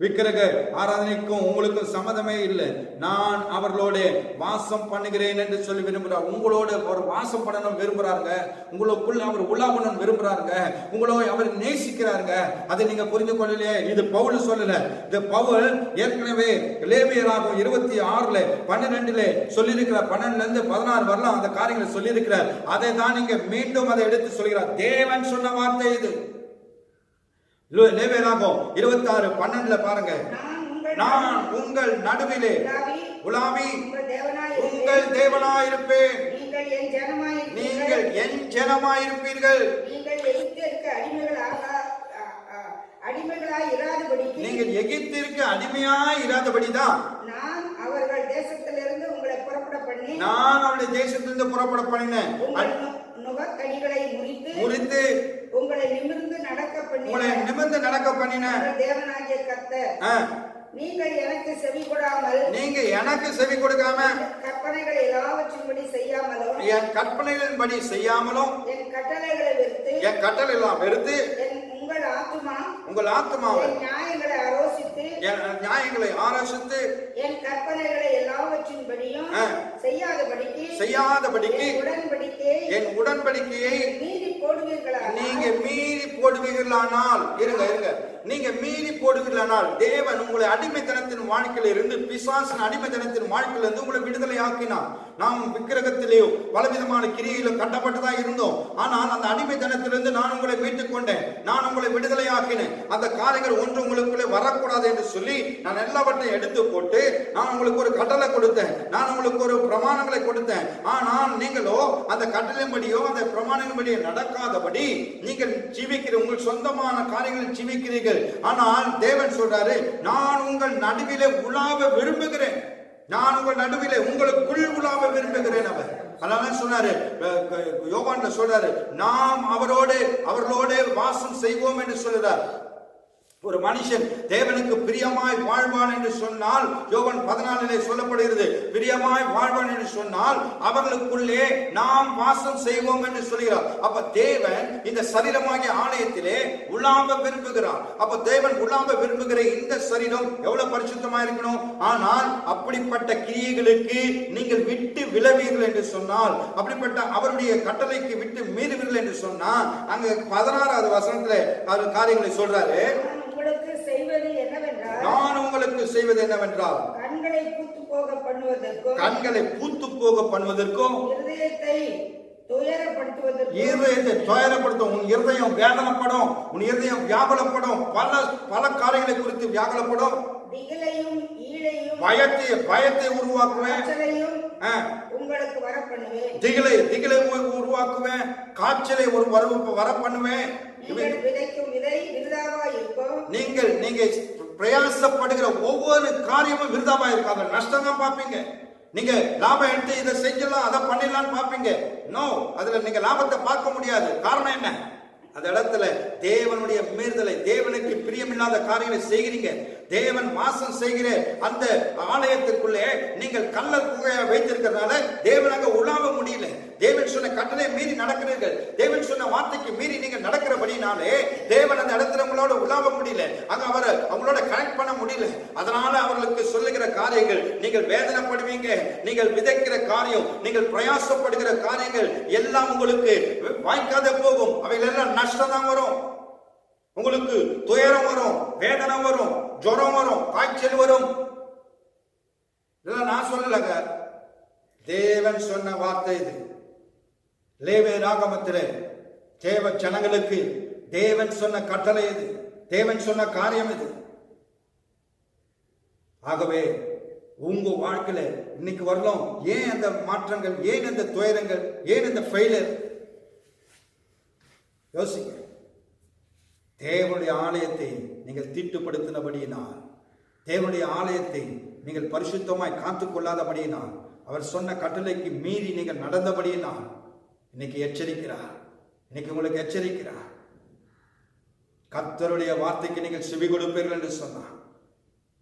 Speaker 3: விக்கிரக ஆராதனைக்கும் உங்களுக்கும் சம்மதமே இல்லை. நான் அவர்களோட வாசம் பண்ணுகிறேன் என்று சொல்லி விரும்புகிறார். உங்களோட அவர் வாசம் பண்ணணும் விரும்புறாருங்க. உங்களுக்குள்ள அவர் உலாவணும் விரும்புறாருங்க. உங்களோட அவர் நேசிக்கிறாருங்க. அதை நீங்க புரிந்து கொள்ளலையே. இது பவுல் சொல்லல. இது பவுல் ஏற்கனவே லேவியராகும் 26 12 சொல்லியிருக்கிறார். 12 16 வரலாம் அந்த காரியங்களை சொல்லியிருக்கிறார். அதை தான் நீங்க மீண்டும் அதை எடுத்து சொல்கிறார். தேவன் சொன்ன வார்த்தை இது. லேவியராகும் 26 12 பாருங்க. நான் உங்கள் நடுவிலே உலாவி உங்கள் தேவனாயிருப்பேன். நீங்கள் என் ஜனமாயிருப்பீர்கள். நீங்கள் எகிப்திற்கு அடிமையாய் இராதபடிதான்
Speaker 4: நான் அவர்கள் தேசத்திலிருந்து உங்களை புறப்பட பண்ணி
Speaker 3: நான் அவருடைய தேசத்திலிருந்து புறப்பட பண்ணினேன்.
Speaker 4: நுகக்கனிகளை முறித்து உங்களை நிமிர்ந்து நடக்க பண்ணினேன். தேவனாகிய கர்த்தர் நீங்கள் எனக்கு செவி கொடாம கற்பனைகள் எல்லாவற்றின்படி செய்யாமலும்
Speaker 3: என் கற்பனைகளின்படி செய்யாமலும்
Speaker 4: என் கட்டளை எல்லாம் வெறுத்து
Speaker 3: உங்கள் ஆத்துமாவை
Speaker 4: நியாயங்களை ஆலோசித்து என் கற்பனைகளை எல்லாவற்றின்படியும் செய்யாதபடிக்கு
Speaker 3: என் உடன்படிக்கையை நீங்க மீறி போடுவீர்களானால் நீங்க மீறி போடுவீர்களானால் தேவன் உங்களை அடிமைத்தனத்தின் வாழ்க்கையில இருந்து பிசாசின் அடிமைத்தனத்தின் வாழ்க்கையில இருந்து உங்களை விடுதலை ஆக்கினார். நாம் விக்கிரகத்திலேயோ பலவிதமான கிரியையிலும் கட்டப்பட்டுதான் இருந்தோம். ஆனால் அந்த அடிமைத்தனத்திலிருந்து நான் உங்களை மீட்டுக் கொண்டேன். நான் உங்களை விடுதலை ஆக்கினேன். அந்த காரியங்கள் ஒன்று உங்களுக்குள்ளே வரக்கூடாது என்று சொல்லி நான் எல்லாவற்றையும் எடுத்து போட்டு நான் உங்களுக்கு ஒரு கட்டளை கொடுத்தேன். நான் உங்களுக்கு ஒரு பிரமாணங்களை கொடுத்தேன். ஆனால் நீங்களோ அந்த கட்டளைப்படியோ அந்த பிரமாணங்களின்படியோ நடக்காதபடி நீங்கள் ஜீவிக்கிற உங்கள் சொந்தமான காரியங்களில் ஜீவிக்கிறீர்கள். ஆனால் தேவன் சொல்றாரு, நான் உங்கள் நடுவிலே உலாவ விரும்புகிறேன். நான் உங்கள் நடுவிலே உங்களுக்குள் உலாவ விரும்புகிறேன். அவர் அதனால சொன்னாரு, யோவான்ல சொல்றாரு, நாம் அவர்களோட வாசம் செய்வோம் என்று சொல்றார். ஒரு மனுஷன் தேவனுக்கு பிரியமாய் வாழ்வான் என்று சொன்னால், யோவான் 14 சொல்லப்படுகிறது, பிரியமாய் வாழ்வான் என்று சொன்னால் அவர்களுக்குள்ளே நாம் வாசம் செய்வோம் என்று சொல்கிறார். அப்ப தேவன் இந்த சரீரமாகிய ஆலயத்திலே உலாவ விரும்புகிறார். அப்ப தேவன் உலாவ விரும்புகிற இந்த சரீரம் எவ்வளவு பரிசுத்தமா இருக்கணும். ஆனால் அப்படிப்பட்ட கிரியைகளுக்கு நீங்கள் விட்டு விலவீர்கள் என்று சொன்னால், அப்படிப்பட்ட அவருடைய கட்டளைக்கு விட்டு மீறுவீர்கள் என்று சொன்னால், அங்க 16வது வசனத்துல அவர் காரியங்களை சொல்றாரு. நான் உங்களுக்கு செய்வது என்னவென்றால்
Speaker 4: கண்களை
Speaker 3: பூத்து போக பண்ணுவதற்கும்
Speaker 4: இருதயத்தை
Speaker 3: துயரப்படுத்தும். உன் இருதயம் வேதனைப்படும், உன் இருதயம் வியாகுலப்படும், பல காரியங்களை குறித்து வியாகுலப்படும். பயத்தை உருவாக்குவேன்,
Speaker 4: உங்களுக்கு வர பண்ணுவேன்.
Speaker 3: திகிலை உருவாக்குவேன், காய்ச்சலை வர பண்ணுவேன். நீங்க பிரயாசப்படுகிற ஒவ்வொரு காரியமும் விருதாவா இருக்காங்க. நஷ்டம் தான் பார்ப்பீங்க. நீங்க லாபம் எடுத்து இதை செஞ்சலாம், அதை பண்ணிடலாம்னு பார்ப்பீங்க. நோ, அதுல நீங்க லாபத்தை பார்க்க முடியாது. காரணம் என்ன? அந்த இடத்துல தேவனுடைய மீறுதலை, தேவனுக்கு பிரியமில்லாத காரியங்களை செய்கிறீங்க. தேவன் வாசம் செய்கிற அந்த ஆலயத்திற்குள்ளே நீங்கள் கல்லர் குகையா வைத்திருக்கிறதுனால தேவனாக உலாவ முடியல. தேவன் சொன்ன கட்டளை மீறி நடக்கிறீர்கள். தேவன் சொன்ன வார்த்தைக்கு மீறி நீங்க நடக்கிறபடினாலே தேவன் அந்த இடத்துல உங்களோட உலாவ முடியல. அங்க அவங்களோட கனெக்ட் பண்ண முடியல. அதனால அவர்களுக்கு சொல்லுகிற காரியங்கள் நீங்கள் வேதனைப்படுவீங்க. நீங்கள் விதைக்கிற காரியம், நீங்கள் பிரயாசப்படுகிற காரியங்கள் எல்லாம் உங்களுக்கு வாய்க்காத போகும். அவைகள் எல்லாம் நஷ்டம் தான் வரும். உங்களுக்கு துயரம் வரும், வேதனை வரும், ஜுரம் வரும், காய்ச்சல் வரும். இதெல்லாம் நான் சொல்லலங்க, தேவன் சொன்ன வார்த்தை இது. லேவியராகமத்திலே தேவ ஜனங்களுக்கு தேவன் சொன்ன கட்டளை இது, தேவன் சொன்ன காரியம் இது. ஆகவே உங்க வாழ்க்கையில இன்னைக்கு வரலாம் ஏன் அந்த மாற்றங்கள், ஏன் அந்த துயரங்கள், ஏன் அந்த ஃபெயிலியர்? யோசிங்க. தேவனுடைய ஆலயத்தை நீங்கள் தீட்டுப்படுத்தினபடியினால், தேவனுடைய ஆலயத்தை நீங்கள் பரிசுத்தமாய் காத்துக் கொள்ளாதபடியினால், அவர் சொன்ன கட்டளைக்கு மீறி நீங்கள் நடந்தபடியினால் இன்னைக்கு எச்சரிக்கிறார். இன்னைக்கு உங்களுக்கு எச்சரிக்கிறார். கர்த்தருடைய வார்த்தைக்கு நீங்கள் செவி கொடுப்பீர்கள் என்று சொன்னார்,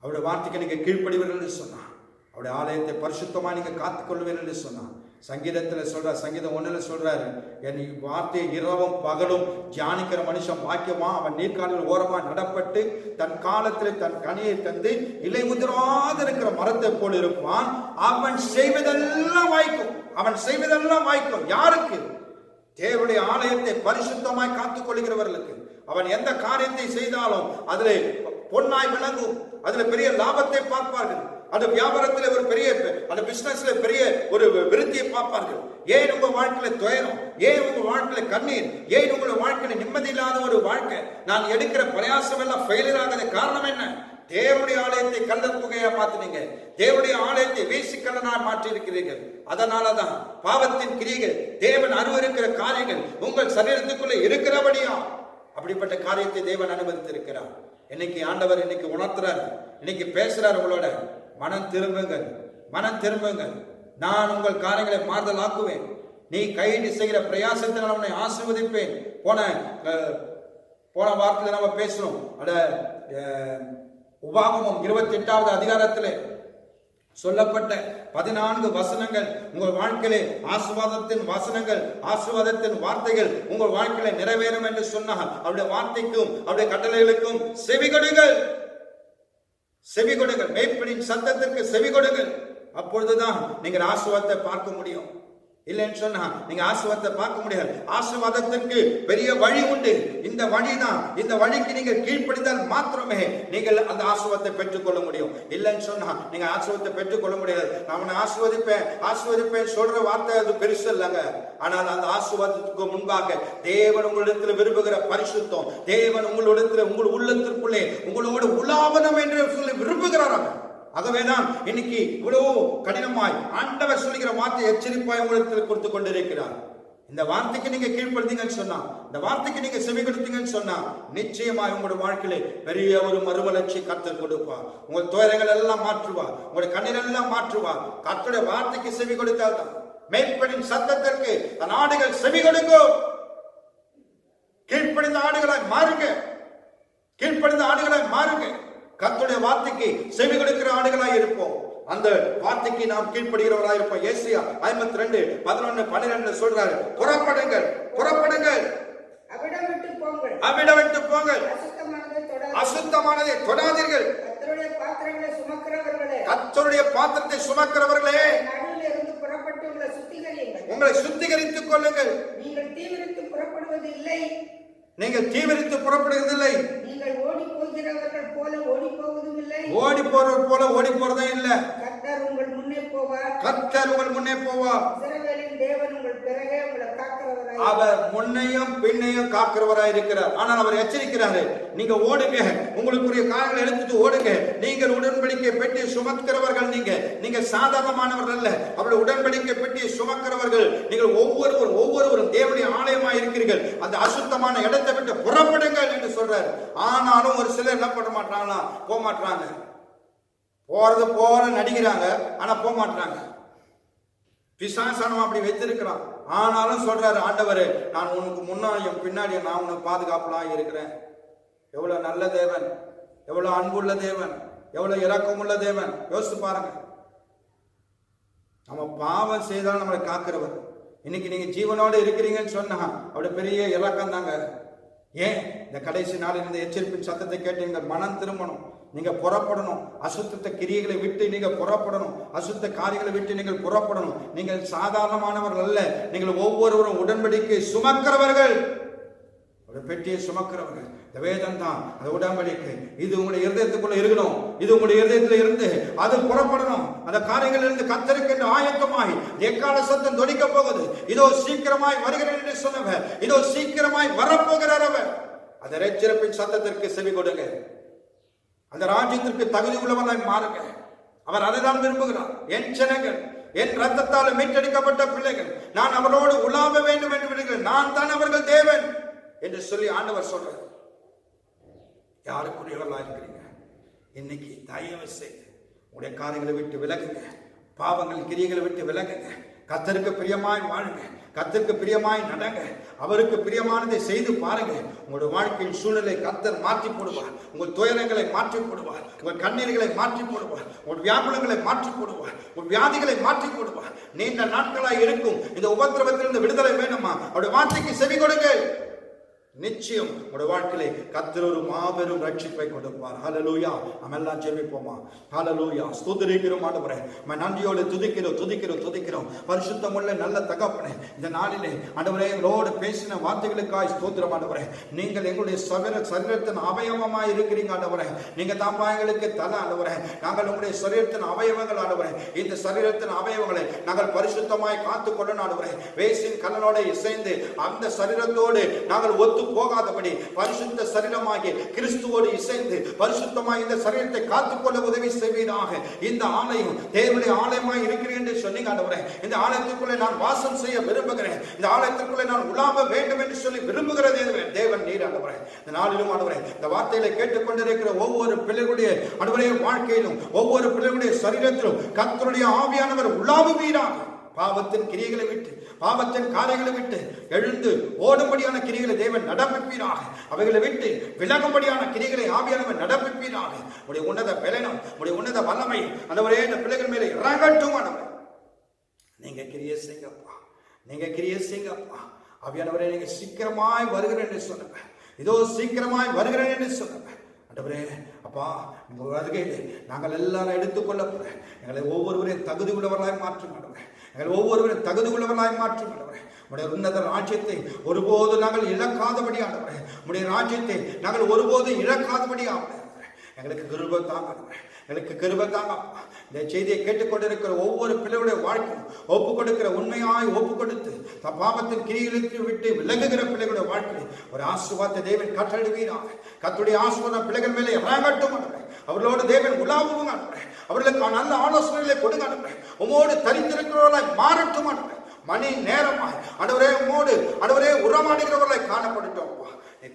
Speaker 3: அவருடைய வார்த்தைக்கு நீங்கள் கீழ்ப்படிவீர்கள் என்று சொன்னார், அவருடைய ஆலயத்தை பரிசுத்தமாய் நீங்கள் காத்துக் கொள்வீர்கள் என்று சொன்னார், சங்கீதத்தில் சொல்றார், சங்கீதம் 1 சொல்றாரு, என் வார்த்தையை இரவும் பகலும் தியானிக்கிற மனுஷன் பாக்கியமா, அவன் நீர்க்காலில் ஓரமா நடப்பட்டு தன் காலத்தில் தன் கனியை தந்து இலை உதிராது இருக்கிற மரத்தை போல் இருப்பான். அவன் செய்வதெல்லாம் வாய்க்கும், அவன் செய்வதெல்லாம் வாய்க்கும். யாருக்கு? தேவனுடைய ஆலயத்தை பரிசுத்தமாய் காத்துக் கொள்கிறவர்களுக்கு. அவன் எந்த காரியத்தை செய்தாலும் அதுல பொன்னாய் விளங்கும், அதுல பெரிய லாபத்தை பார்ப்பார்கள், அந்த வியாபாரத்தில் ஒரு பெரிய, அந்த பிசினஸ்ல பெரிய ஒரு விருத்தியை பார்ப்பார்கள். ஏன் உங்க வாழ்க்கையில துயரம், ஏன் உங்க வாழ்க்கையில கண்ணீர், ஏன் உங்க வாழ்க்கையில நிம்மதி இல்லாத ஒரு வாழ்க்கை, நான் எடுக்கிற பிரயாசம் எல்லாம் ஃபெயிலியர் ஆகாத காரணம் என்ன? தேவனுடைய ஆலயத்தை கல்லர் குகையா மாத்தினீங்க, தேவனுடைய ஆலயத்தை வேசிக்கல்லனா மாற்றி இருக்கிறீர்கள். அதனாலதான் பாவத்தின் கிரியைகள், தேவன் அருவருக்கிற காரியங்கள் உங்கள் சரீரத்துக்குள்ள இருக்கிறபடியா அப்படிப்பட்ட காரியத்தை தேவன் அனுமதித்திருக்கிறார். இன்னைக்கு ஆண்டவர் இன்னைக்கு உணர்த்துறாரு, இன்னைக்கு பேசுறாரு உங்களோட. மனம் திரும்புங்கள், மனம் திரும்புங்கள், நான் உங்கள் காரியங்களை மாறுதல் ஆக்குவேன், நீ கைது செய்கிற பிரயாசத்தினால் உன்னை ஆசீர்வதிப்பேன். போன வாரத்தில் நம்ம பேசணும், அட உபாகமம் 28வது அதிகாரத்திலே சொல்லப்பட்ட 14 வசனங்கள் உங்கள் வாழ்க்கையிலே ஆசீர்வாதத்தின் வசனங்கள், ஆசீர்வாதத்தின் வார்த்தைகள் உங்கள் வாழ்க்கையில நிறைவேறும் என்று சொன்னால் அவருடைய வார்த்தைக்கும் அவருடைய கட்டளைகளுக்கும் செவி கொடுங்கள், செவி கொடுங்கள், மேய்ப்பனின் சத்தத்திற்கு செவி கொடுங்கள். அப்பொழுதுதான் நீங்கள் ஆசீர்வாதத்தை பார்க்க முடியும். இல்லைன்னு சொன்னா நீங்க ஆசீர்வாதத்தை பார்க்க முடியாது. ஆசீர்வாதத்திற்கு பெரிய வழி உண்டு. இந்த வழிதான், இந்த வழிக்கு நீங்கள் கீழ்ப்படிந்தால் மாத்திரமே நீங்கள் அந்த ஆசீர்வாதத்தை பெற்றுக்கொள்ள முடியும். இல்லைன்னு சொன்னா நீங்க ஆசீர்வாதத்தை பெற்றுக்கொள்ள முடியாது. நான் உன்னை ஆசீர்வதிப்பேன், ஆசீர்வதிப்பேன் சொல்ற வார்த்தை அது பெருசு இல்லைங்க. ஆனால் அந்த ஆசீர்வாதத்துக்கு முன்பாக தேவன் உங்களிடத்தில் விரும்புகிற பரிசுத்தம், தேவன் உங்களிடத்தில் உங்கள் உள்ளத்திற்குள்ளே உங்களோடு உலாவனம் என்று சொல்லி விரும்புகிறாராங்க. ஆகவேதான் இன்னைக்கு இவ்வளவு கடினமாய் ஆண்டவர் சொல்லுகிற வார்த்தை எச்சரிப்பாய் உங்களுக்கு கொடுத்து கொண்டிருக்கிறார். இந்த வார்த்தைக்கு நீங்க கீழ்ப்படுத்தீங்கன்னு சொன்னா, இந்த வார்த்தைக்கு நீங்க செவி கொடுத்தீங்கன்னு சொன்னா, நிச்சயமாய் உங்களுடைய வாழ்க்கையில பெரிய ஒரு மறுமலர்ச்சி கர்த்தர் கொடுப்பா. உங்கள் துயரங்கள் எல்லாம் மாற்றுவா, உங்களுடைய கண்ணீர் எல்லாம் மாற்றுவா. கர்த்தருடைய வார்த்தைக்கு செவி கொடுத்தால் தான். மேய்ப்பனின் சத்தத்திற்கு தன் ஆடுகள் செவி கொடுக்கும். கீழ்ப்படிந்த ஆடுகளாய் மாறுங்க, கீழ்ப்படிந்த ஆடுகளாய் மாறுங்க. கர்த்தருடைய வார்த்தைக்கு செவி கொடுக்கிற ஆடுகளாய் இருப்போம். அந்த வார்த்தைக்கு நாம் கீழ்ப்படுகிறவராய் இருப்போம். ஏசாயா 52:11-12 சொல்றாரு, புறப்படுங்கள், புறப்படுங்கள்,
Speaker 4: அவிடம் விட்டு போங்கள்,
Speaker 3: அவிடம் விட்டு போங்கள்,
Speaker 4: அசுத்தமானதை
Speaker 3: தொடாதீர்கள்,
Speaker 4: கர்த்தருடைய பாத்திரங்களை சுமக்கிறவர்களே,
Speaker 3: கர்த்தருடைய பாத்திரத்தை சுமக்கிறவர்களே,
Speaker 4: நடுவில் இருந்து புறப்பட்டு உங்களை சுத்திகரியுங்கள்,
Speaker 3: உங்களை சுத்திகரித்துக் கொள்ளுங்கள்.
Speaker 4: நீங்கள் தீவிரித்து புறப்படுவது இல்லை,
Speaker 3: நீங்கள் தீவிரித்து புறப்படுவதில்லை,
Speaker 4: நீங்கள் ஓடி போகிறவர்கள் போல ஓடி போவதும் இல்லை,
Speaker 3: ஓடி போறவர் போல ஓடி போறதும் இல்ல.
Speaker 4: கர்த்தர் உங்கள் முன்னே போவார்,
Speaker 3: கர்த்தர் உங்கள் முன்னே போவார்.
Speaker 4: இஸ்ரவேலின் தேவன் உங்கள் பிறகே உங்களை காக்கிறவராய்,
Speaker 3: அவர் முன்னையும் பின்னையும் காக்கிறவராய் இருக்கிறார். ஆனால் அவர் எச்சரிக்கிறாரு, நீங்க ஓடுங்க, உங்களுக்குரிய காரியங்களை எடுத்துட்டு ஓடுங்க. நீங்கள் உடன்படிக்கை பெட்டி சுமக்கிறவர்கள், நீங்க சாதாரணமானவர்கள் அல்ல. அவருடைய உடன்படிக்கை பெட்டி சுமக்கிறவர்கள் நீங்கள் ஒவ்வொருவரும் தேவனுடைய ஆலயமாய் இருக்கிறீர்கள். அந்த அசுத்தமான இடத்தை விட்டு புறப்படுங்கள் என்று சொல்றாரு. ஆனாலும் ஒரு சிலர் என்ன பண்ண மாட்டாங்களா, போக மாட்டாங்க. போறது போற நடிக்கிறாங்க, ஆனா போக மாட்டாங்க. பிசாசானம் அப்படி வைத்திருக்கிறான். ஆனாலும் சொல்றாரு ஆண்டவரே, நான் உனக்கு முன்னாடி பின்னாடி நான் உனக்கு பாதுகாப்புலாம் இருக்கிறேன். எவ்வளவு நல்ல தேவன், எவ்வளவு அன்புள்ள தேவன், எவ்வளவு இரக்கமுள்ள தேவன். யோசித்து பாருங்க. நம்ம பாவம் செய்தாலும் நம்மளை காக்கிறவர். இன்னைக்கு நீங்க ஜீவனோடு இருக்கிறீங்கன்னு சொன்னா அவருடைய பெரிய இலக்கம் தாங்க. ஏன் இந்த கடைசி நாளில் இந்த எச்சரிப்பின் சத்தத்தை கேட்டு நீங்கள் மனம் திரும்பணும், நீங்க புறப்படணும். அசுத்த கிரியைகளை விட்டு நீங்க புறப்படணும், அசுத்த காரியங்களை விட்டு நீங்கள் புறப்படணும். நீங்கள் சாதாரணமானவர்கள் அல்ல, நீங்கள் ஒவ்வொருவரும் உடன்படிக்கை சுமக்கிறவர்கள், ஒரு பெட்டியை சுமக்கிறவர்கள். இந்த வேதம் தான் அந்த உடன்படிக்கை. இது உங்களுடைய இருதயத்துக்குள்ள இருக்கணும், இது உங்களுடைய இருதயத்தில் இருந்து அது புறப்படணும். அந்த காரியங்களில் இருந்து கர்த்தருக்கு ஆயத்தமாய் எக்கால சத்தம் தொனிக்க போகுது. இதோ சீக்கிரமாய் வருகிறேன் என்று சொன்னவர், இதோ சீக்கிரமாய் வரப்போகிறார் அவர். அந்த எச்சரிப்பின் சத்தத்திற்கு செவி கொடுங்க. அந்த ராஜ்யத்திற்கு தகுதி உள்ளவர்களாய் மாறுங்க. அவர் அதைதான் விரும்புகிறார். என் ஜனங்கள், என் ரத்தத்தால் மீட்டெடுக்கப்பட்ட பிள்ளைகள், நான் அவரோடு உலாவ வேண்டும் என்று விடுகிறேன். நான் தான் அவர்கள் தேவன் என்று சொல்லி ஆண்டவர் சொல்றார். யாருக்குரியவர்களா இருக்கிறீங்க? இன்னைக்கு தயவு செய்து உங்களுடைய காரியங்களை விட்டு விலகுங்க, பாவங்கள் கிரியைகளை விட்டு விலகுங்க. கர்த்தருக்கு பிரியமாய் வாழுங்க, கர்த்தருக்கு பிரியமாய் நடங்க, அவருக்கு பிரியமானதை செய்து பாருங்க. உங்களுடைய வாழ்க்கையின் சூழ்நிலை கர்த்தர் மாற்றி போடுவார். உங்கள் துயரங்களை மாற்றி போடுவார், உங்கள் கண்ணீர்களை மாற்றி போடுவார், உங்கள் வியாகுலங்களை மாற்றி போடுவார், உங்கள் வியாதிகளை மாற்றி போடுவார். நீண்ட நாட்களாய் இருக்கும் இந்த உபத்திரவத்திலிருந்து விடுதலை வேணுமா? அவருடைய வார்த்தைக்கு செவி கொடுங்க. நிச்சயம் உங்களுடைய வாழ்க்கையிலே கர்த்தர் ஒரு மாபெரும் ரட்சிப்பை கொடுப்பார். ஹல்லேலூயா. நம்ம எல்லாம் ஜெபிப்போமா? ஹல்லேலூயா. ஸ்தோத்திரிக்கிறோம் ஆண்டவரே, நம்ம நன்றியோடு துதிக்கிறோம். பரிசுத்தமுள்ள நல்ல தகப்பனே, இந்த நாளிலே ஆண்டவரே எங்களோடு பேசின வார்த்தைகளுக்காய் ஸ்தோத்திரம் ஆண்டவரே. நீங்கள் எங்களுடைய சரீரத்தின் அவயவமாய் இருக்கிறீங்க ஆண்டவரே. நீங்க தாம்பா எங்களுக்கு தலை ஆண்டவரே. நாங்கள் உங்களுடைய சரீரத்தின் அவயவங்கள் ஆண்டவரே. இந்த சரீரத்தின் அவயவங்களை நாங்கள் பரிசுத்தமாய் காத்துக் கொள்ளணும் ஆண்டவரே. வேசின் கல்லனோட இசைந்து அந்த சரீரத்தோடு நாங்கள் ஒத்து போகாதபடி பரிசுத்த சரீரமாகிய கிறிஸ்துவோடு இசைந்து பரிசுத்தமாய் இந்த சரீரத்தை காத்துக்கொள்ள உதவி செய்வீராக. இந்த ஆலயம் தேவனுடைய ஆலயமாய் இருக்கிறேன் என்று சொன்னீங்க ஆண்டவரே. இந்த ஆலயத்திற்குள்ளே நான் வாசம் செய்ய விரும்புகிறேன், இந்த ஆலயத்திற்குள்ளே நான் உலாவ வேண்டும் என்று சொல்லி விரும்புகிறது தேவன் நீர் ஆண்டவரே. இந்த நாளிலும் ஆண்டவரே, இந்த வார்த்தைகளை கேட்டுக்கொண்டிருக்கிற ஒவ்வொரு பிள்ளைகளுடைய ஆண்டவரே வாழ்க்கையிலும் ஒவ்வொரு பிள்ளைகளுடைய சரீரத்திலும் கர்த்தருடைய ஆவியானவர் உலாவுவீராக. பாவத்தின் கிரியைகளை விட்டு, பாவத்தின் காரியங்களை விட்டு எழுந்து ஓடும்படியான கிரிகளை தேவன் நடப்பிப்பீராக. அவைகளை விட்டு விலகும்படியான கிரிகளை ஆவியானவர் நடப்பிப்பீராக. உடைய உன்னத பலனும் உடைய உன்னத வல்லமை ஆண்டவரே இந்த பிள்ளைகள் மேலே இறங்கட்டும் ஆண்டவரே. நீங்க கிரியை செய்யுங்கப்பா, நீங்க கிரியை செய்யுங்கப்பா. ஆவியானவரே, நீங்க சீக்கிரமாய் வருகிறேன் என்று சொன்னீங்க. இதோ சீக்கிரமாய் வருகிறேன் என்று சொன்னீங்க ஆண்டவரே. அப்பா, உங்க வருகையிலே நாங்கள் எல்லாரும் எடுத்துக்கொள்ள போறேன். எங்களை ஒவ்வொருவரையும் தகுதி உள்ளவர்களாய் மாற்றும் ஆண்டவரே. எங்களை ஒவ்வொருவரையும் தகுதி உள்ளவர்களாய் மாற்றும் ஆண்டவரே. உடைய உன்னத ராஜ்யத்தை ஒருபோது நாங்கள் இழக்காதபடி ஆண்டவரே. உடைய ராஜ்யத்தை நாங்கள் ஒருபோது இழக்காதபடி ஆண்டவரே. எங்களுக்கு கிருபை தாங்க ஆண்டவரே, எங்களுக்கு கிருபை தாங்க. இந்த செய்தியை கேட்டுக்கொண்டிருக்கிற ஒவ்வொரு பிள்ளைகளுடைய வாழ்க்கையும் ஒப்பு கொடுக்கிற உண்மையாய் ஒப்பு கொடுத்து பாவத்தின் கிரிகளுக்கு விட்டு விலகுகிற பிள்ளைகளுடைய வாழ்க்கையில் ஒரு ஆசீர்வாதத்தை தேவன் கட்டளிடுவீராக. கர்த்தருடைய ஆசீர்வாதம் பிள்ளைகள் மேலே இறங்கட்டும் ஆண்டவரே. அவர்களோடு தேவன் உலாவுங்க ஆண்டவரே. அவர்களுக்கு நல்ல ஆலோசனைகளை கொடுங்க ஆண்டவரே. உமோடு தரித்திருக்கிறவர்களாய் மாறட்டும் ஆண்டவரே. மணி நேரமாய் ஆண்டவரே உமோடு ஆண்டவரே உறவாடுகிறவர்களாய் காணப்படட்டும்.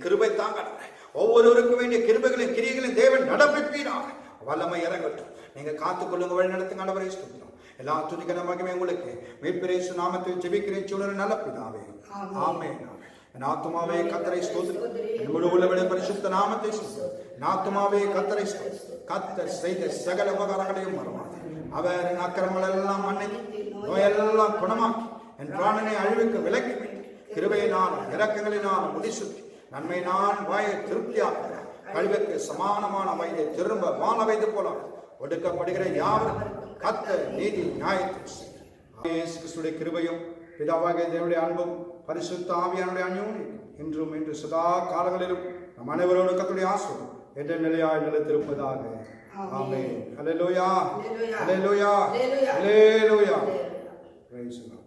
Speaker 3: கிருபை தாங்க ஆண்டவரே. ஒவ்வொருவருக்கும் வேண்டிய கிருபைகளையும் கிரியைகளையும் தேவன் நடப்பிப்பீராக. வல்லமை இறங்கட்டும். நீங்க காத்துக்கொள்ளுங்க, வழி நடத்துங்க ஆண்டவரே. ஸ்தோத்திரம். எல்லா துதிக்கிற மகிமை உங்களுக்கு மீட்பர் இயேசு நாமத்தில் ஜெபிக்கிறேன் சூழல் நல்ல பிதாவே. ஆமென். என் ஆத்துமாவே கர்த்தரை ஸ்தோத்திரம், என் முழு உள்ளவனே பரிசுத்த நாமத்தை ஸ்தோத்திரம். என் ஆத்துமாவே கர்த்தரை ஸ்தோத்திரம். கர்த்தர் செய்த சகல உபகாரங்களையும் மறவாதே. அவர் என் அக்கிரமங்கள் எல்லாம் மன்னித்து நோயெல்லாம் குணமாக்கி என் பிராணனை அழிவுக்கு விலக்கி கிருபையினால் இரக்கங்களினால் முடிசூட்டி நன்மை நான் வாயை திருப்தியாக்குகிறேன். கல்விக்கு சமானமான வயதை திரும்ப வாழ வைத்து போல ஒடுக்கப்படுகிற யாரும் கர்த்தர் நீதி நியாயத்தை கிறிஸ்துடைய கிருபையும் பிதாவாகிய தேவனுடைய அன்பும் பரிசுத்த ஆவியானுடைய அந்யோன்யம் இன்றும் இன்று சதா காலங்களிலும் நம் அனைவரோடு கர்த்தருடைய ஆசீர்வாதம் என்ற நிலையாய் நிலைத்திருப்பதாக. ஆமென். ஹல்லேலூயா, hallelujah, hallelujah. Praise the Lord.